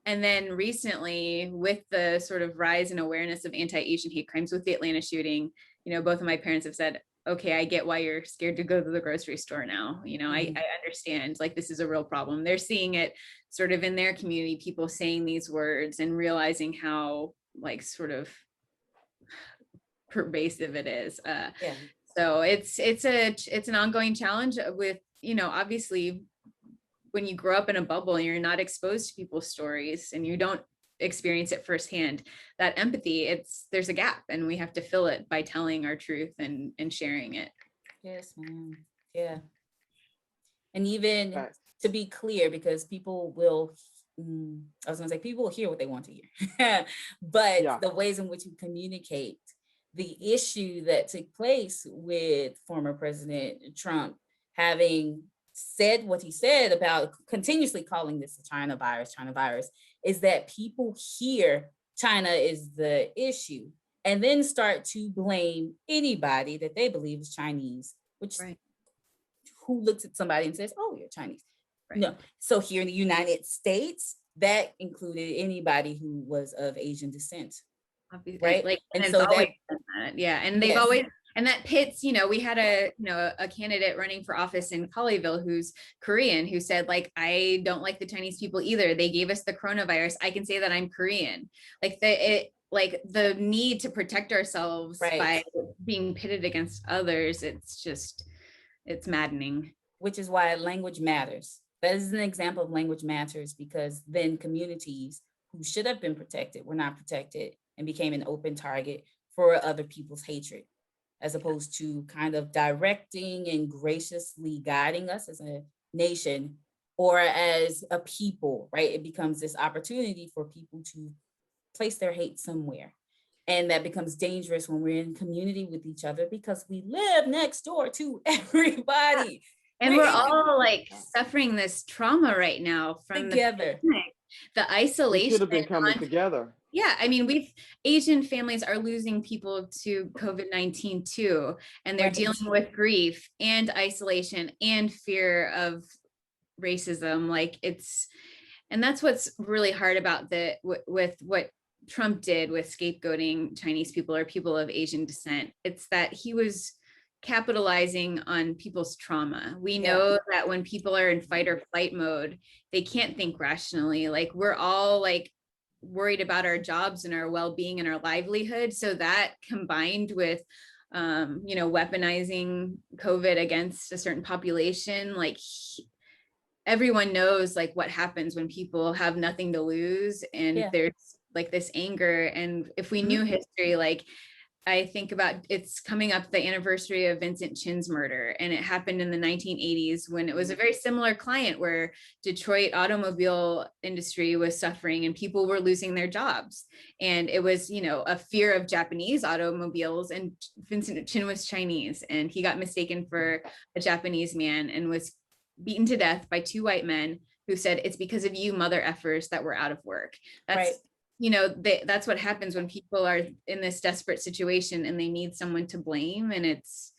And then recently, with the sort of rise in awareness of anti-Asian hate crimes with the Atlanta shooting, both of my parents have said, okay, I get why you're scared to go to the grocery store now. You know, I understand, like, this is a real problem. They're seeing it sort of in their community, people saying these words and realizing how like sort of pervasive it is.
Yeah.
So it's an ongoing challenge with, you know, obviously when you grow up in a bubble and you're not exposed to people's stories and you don't experience it firsthand, that empathy, there's a gap and we have to fill it by telling our truth and sharing it.
Yes, ma'am. Yeah. And even
Right.
to be clear, because people will, I was gonna say people will hear what they want to hear, but
Yeah.
the ways in which we communicate, the issue that took place with former President Trump having said what he said about continuously calling this the China virus, is that people hear China is the issue and then start to blame anybody that they believe is Chinese, which
Right.
who looks at somebody and says, oh, you're Chinese.
Right.
No. So here in the United States, that included anybody who was of Asian descent.
Obviously,
right?
Like,
And
it's
so
always
that,
been that. Yeah. And they've
yes.
always, and that pits, you know, we had a candidate running for office in Colleyville who's Korean, who said, like, I don't like the Chinese people either. They gave us the coronavirus. I can say that I'm Korean. Like the need to protect ourselves
Right.
by being pitted against others. It's maddening.
Which is why language matters. That is an example of language matters, because then communities who should have been protected were not protected and became an open target for other people's hatred, as opposed to kind of directing and graciously guiding us as a nation or as a people, right? It becomes this opportunity for people to place their hate somewhere. And that becomes dangerous when we're in community with each other because we live next door to everybody.
And we're all like suffering this trauma right now from
together.
The isolation.
We should have been coming together.
Yeah, I mean, Asian families are losing people to COVID-19 too, and they're dealing with grief and isolation and fear of racism. Like and that's what's really hard about with what Trump did with scapegoating Chinese people or people of Asian descent. It's that he was capitalizing on people's trauma. We know that when people are in fight or flight mode, they can't think rationally. Like, we're all like worried about our jobs and our well-being and our livelihood. So that combined with weaponizing COVID against a certain population, like everyone knows like what happens when people have nothing to lose and there's like this anger. And if we knew history, like I think about, it's coming up the anniversary of Vincent Chin's murder, and it happened in the 1980s when it was a very similar client where Detroit automobile industry was suffering and people were losing their jobs. And it was, a fear of Japanese automobiles, and Vincent Chin was Chinese, and he got mistaken for a Japanese man and was beaten to death by two white men who said, it's because of you mother effers that we're out of work. That's that's what happens when people are in this desperate situation and they need someone to blame. And it's,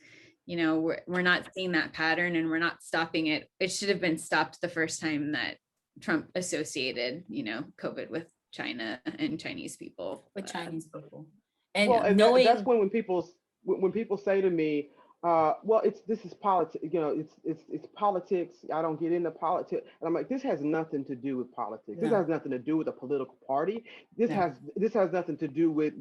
we're not seeing that pattern and we're not stopping it. It should have been stopped the first time that Trump associated, COVID with China and Chinese people.
With Chinese people.
And that's when people say to me, this is politics, it's politics. I don't get into politics. And I'm like, this has nothing to do with politics. This has nothing to do with a political party. This has nothing to do with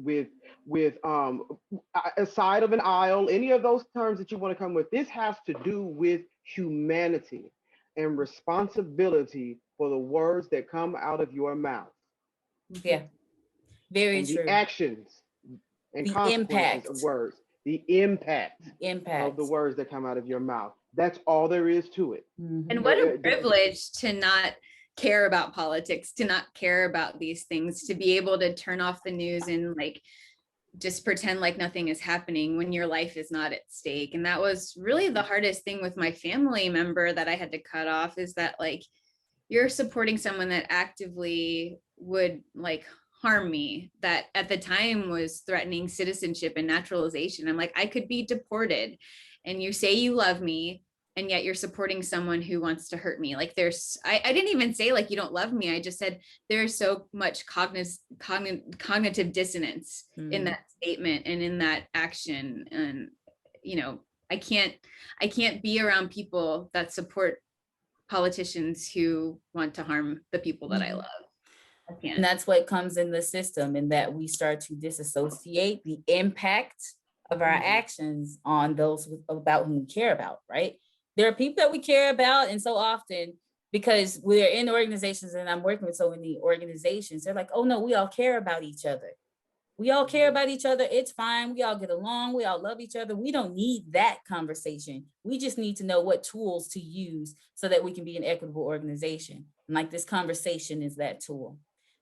a side of an aisle, any of those terms that you want to come with. This has to do with humanity and responsibility for the words that come out of your mouth.
Yeah, very
and
true.
The actions and
the
consequences
impact
of words. The impact of the words that come out of your mouth. That's all there is to it.
And what a privilege to not care about politics, to not care about these things, to be able to turn off the news and like just pretend like nothing is happening when your life is not at stake. And that was really the hardest thing with my family member that I had to cut off, is that like you're supporting someone that actively would like harm me, that at the time was threatening citizenship and naturalization. I'm like, I could be deported, and you say you love me, and yet you're supporting someone who wants to hurt me. Like I didn't even say like, you don't love me. I just said there's so much cognitive dissonance in that statement and in that action. And, I can't be around people that support politicians who want to harm the people that I love. I can't.
And that's what comes in the system, and that we start to disassociate the impact of our actions on those about whom we care about, right? There are people that we care about, and so often, because we're in organizations and I'm working with so many organizations, they're like, oh no, we all care about each other. We all care about each other. It's fine. We all get along. We all love each other. We don't need that conversation. We just need to know what tools to use so that we can be an equitable organization. And like, this conversation is that tool.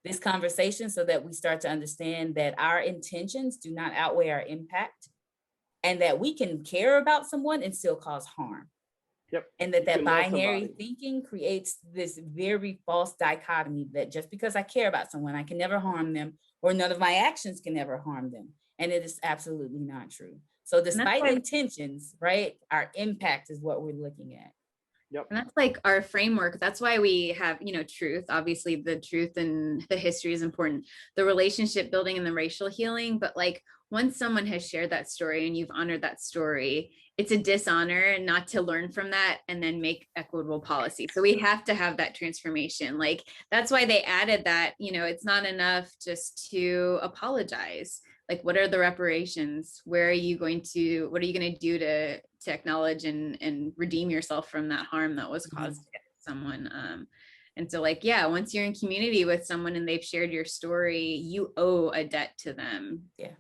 This conversation, so that we start to understand that our intentions do not outweigh our impact, and that we can care about someone and still cause harm.
Yep.
And that
You can love
binary
somebody.
thinking creates this very false dichotomy that just because I care about someone, I can never harm them, or none of my actions can ever harm them. And it is absolutely not true. So despite intentions, right, our impact is what we're looking at.
Yep.
And that's like our framework. That's why we have, truth. Obviously, the truth and the history is important. The relationship building and the racial healing. But like, once someone has shared that story and you've honored that story, it's a dishonor not to learn from that and then make equitable policy. So we have to have that transformation. Like, that's why they added that, it's not enough just to apologize. Like, what are the reparations? What are you going to do to acknowledge and redeem yourself from that harm that was caused to someone? And so like, yeah, once you're in community with someone and they've shared your story, you owe a debt to them.
Yeah.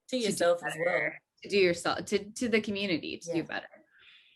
To yourself as well.
To do yourself, to the community, to do better.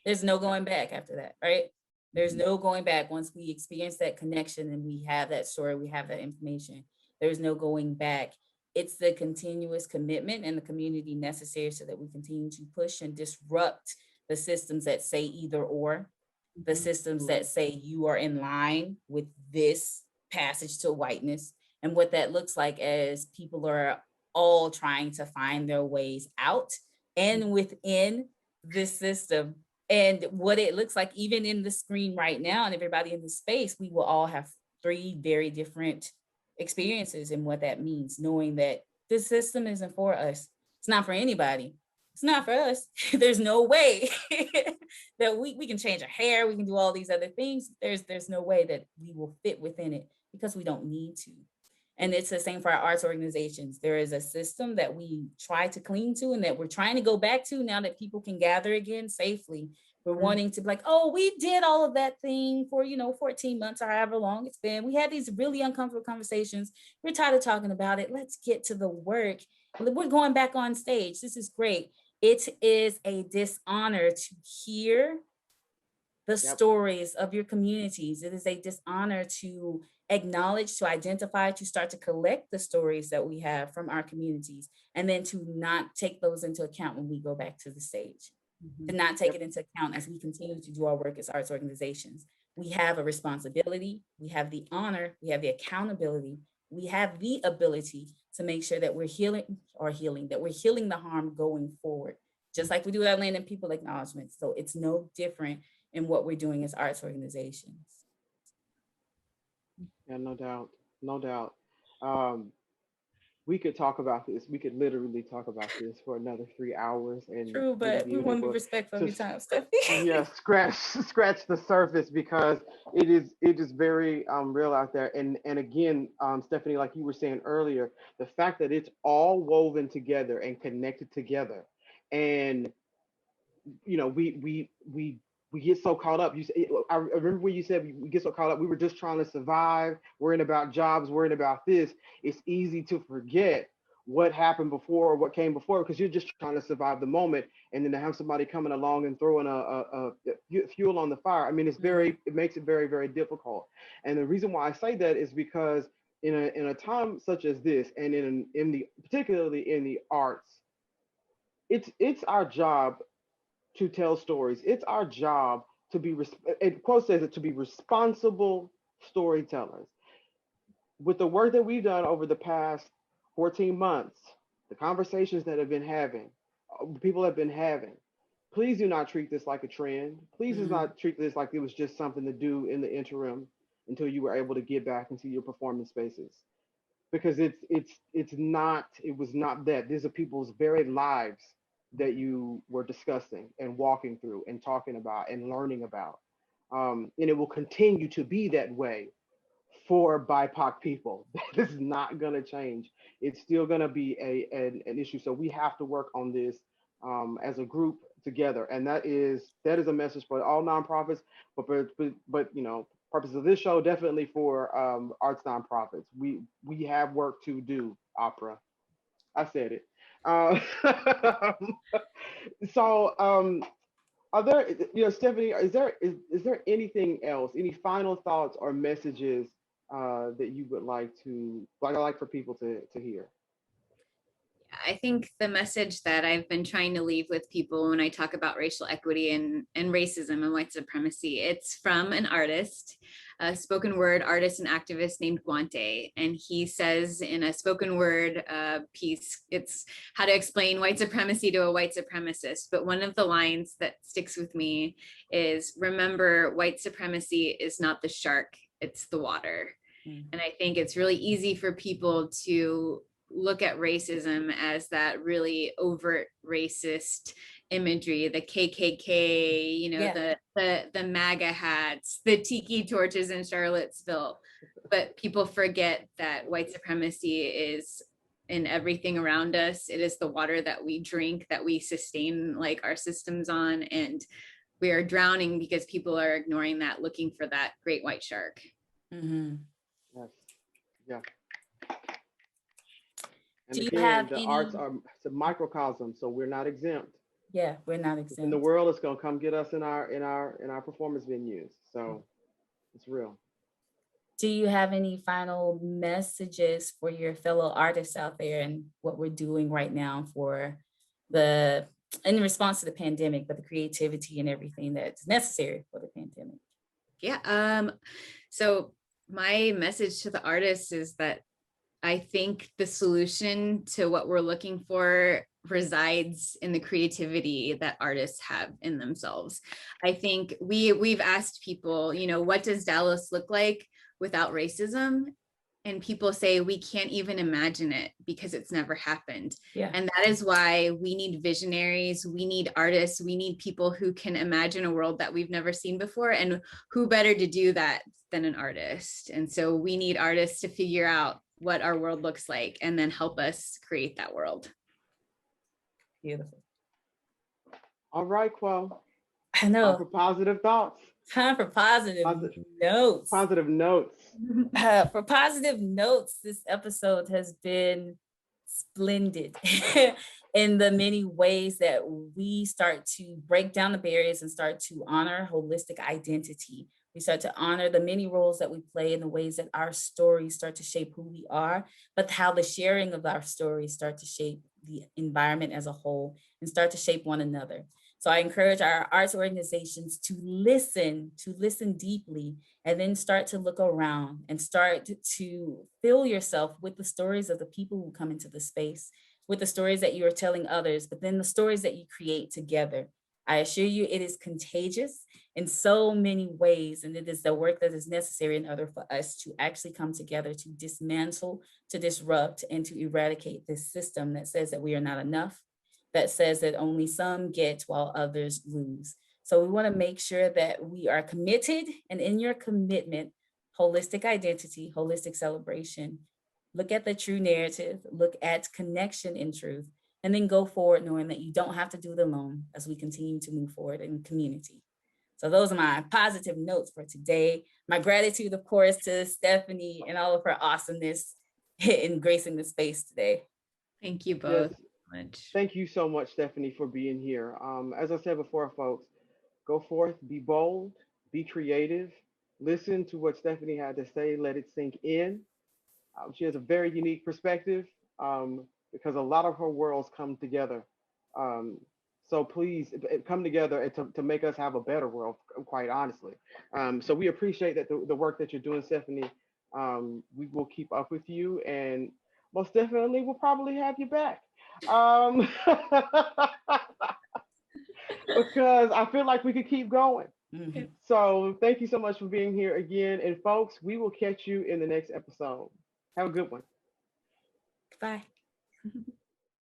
There's no going back after that, right? There's no going back. Once we experience that connection and we have that story, we have that information, there's no going back. It's the continuous commitment and the community necessary so that we continue to push and disrupt the systems that say either or, the systems that say you are in line with this passage to whiteness, and what that looks like as people are all trying to find their ways out and within this system. And what it looks like, even in the screen right now, and everybody in the space, we will all have 3 very different experiences and what that means, knowing that this system isn't for us. It's not for anybody. It's not for us. There's no way that we can change our hair. We can do all these other things. There's no way that we will fit within it because we don't need to. And it's the same for our arts organizations. There is a system that we try to cling to and that we're trying to go back to now that people can gather again safely. We're wanting to be like, oh, we did all of that thing for, 14 months or however long it's been. We had these really uncomfortable conversations. We're tired of talking about it. Let's get to the work. We're going back on stage. This is great. It is a dishonor to hear the stories of your communities. It is a dishonor to acknowledge, to identify, to start to collect the stories that we have from our communities, and then to not take those into account when we go back to the stage, to not take it into account as we continue to do our work as arts organizations. We have a responsibility, we have the honor, we have the accountability, we have the ability to make sure that we're healing the harm going forward, just like we do with our land and people acknowledgement. So it's no different in what we're doing as arts organizations.
Yeah, no doubt. No doubt. We could talk about this. We could literally talk about this for another 3 hours. And
true, but we want to be respectful of your time, Stephanie.
Yeah, scratch the surface, because it is very real out there. And again, Stephanie, like you were saying earlier, the fact that it's all woven together and connected together, and we get so caught up. I remember when you said we get so caught up. We were just trying to survive, worrying about jobs, worrying about this. It's easy to forget what happened before or what came before, because you're just trying to survive the moment. And then to have somebody coming along and throwing a fuel on the fire, I mean, it makes it very, very difficult. And the reason why I say that is because in a time such as this, and particularly in the arts, it's our job to tell stories. It's our job to be, Quo says it, to be responsible storytellers. With the work that we've done over the past 14 months, the conversations that have been having, people have been having, please do not treat this like a trend. Please do not treat this like it was just something to do in the interim until you were able to get back into your performance spaces. Because it was not that. These are people's very lives that you were discussing and walking through and talking about and learning about. And it will continue to be that way for BIPOC people. This is not going to change. It's still going to be an issue. So we have to work on this as a group together, and that is a message for all nonprofits. But you know, purpose of this show definitely for arts nonprofits. We have work to do. Opera. I said it. Uh, so are there, Stephanie, is there anything else, any final thoughts or messages that you would like for people to hear?
I think the message that I've been trying to leave with people when I talk about racial equity and racism and white supremacy, it's from an artist, a spoken word artist and activist named Guante. And he says in a spoken word piece, it's how to explain white supremacy to a white supremacist. But one of the lines that sticks with me is, remember, white supremacy is not the shark, it's the water. And I think it's really easy for people to look at racism as that really overt racist imagery, the KKK, the MAGA hats, the tiki torches in Charlottesville. But people forget that white supremacy is in everything around us. It is the water that we drink, that we sustain like our systems on, and we are drowning because people are ignoring that, looking for that great white shark.
Mm-hmm.
Yes. Yeah. And
Do you
again,
have
the
any?
arts are, it's a microcosm, so we're not exempt.
Yeah, we're not
And
exempt.
the world is gonna come get us in our performance venues. So it's real.
Do you have any final messages for your fellow artists out there and what we're doing right now for in response to the pandemic, but the creativity and everything that's necessary for the pandemic?
Yeah. So my message to the artists is that I think the solution to what we're looking for resides in the creativity that artists have in themselves. I think we've asked people, what does Dallas look like without racism? And people say we can't even imagine it because it's never happened.
Yeah.
And that is why we need visionaries, we need artists, we need people who can imagine a world that we've never seen before. And who better to do that than an artist? And so we need artists to figure out what our world looks like and then help us create that world.
Beautiful.
All right, Quo.
I know.
For positive thoughts.
Time for positive notes.
Positive notes.
For positive notes, this episode has been splendid in the many ways that we start to break down the barriers and start to honor holistic identity. We start to honor the many roles that we play in the ways that our stories start to shape who we are, but how the sharing of our stories start to shape the environment as a whole and start to shape one another. So I encourage our arts organizations to listen deeply, and then start to look around and start to fill yourself with the stories of the people who come into the space, with the stories that you are telling others, but then the stories that you create together. I assure you it is contagious in so many ways, and it is the work that is necessary in order for us to actually come together to dismantle, to disrupt, and to eradicate this system that says that we are not enough, that says that only some get while others lose. So we want to make sure that we are committed, and in your commitment, holistic identity, holistic celebration, look at the true narrative, look at connection in truth, and then go forward knowing that you don't have to do it alone as we continue to move forward in community. So those are my positive notes for today. My gratitude, of course, to Stephanie and all of her awesomeness in gracing the space today.
Thank you both.
Yes. Thank you so much, Stephanie, for being here. As I said before, folks, go forth, be bold, be creative, listen to what Stephanie had to say, let it sink in. She has a very unique perspective because a lot of her worlds come together. So please come together and to make us have a better world, quite honestly. So we appreciate that the work that you're doing, Stephanie. We will keep up with you, and most definitely we'll probably have you back. Because I feel like we could keep going. Mm-hmm. So thank you so much for being here again. And folks, we will catch you in the next episode. Have a good one.
Bye.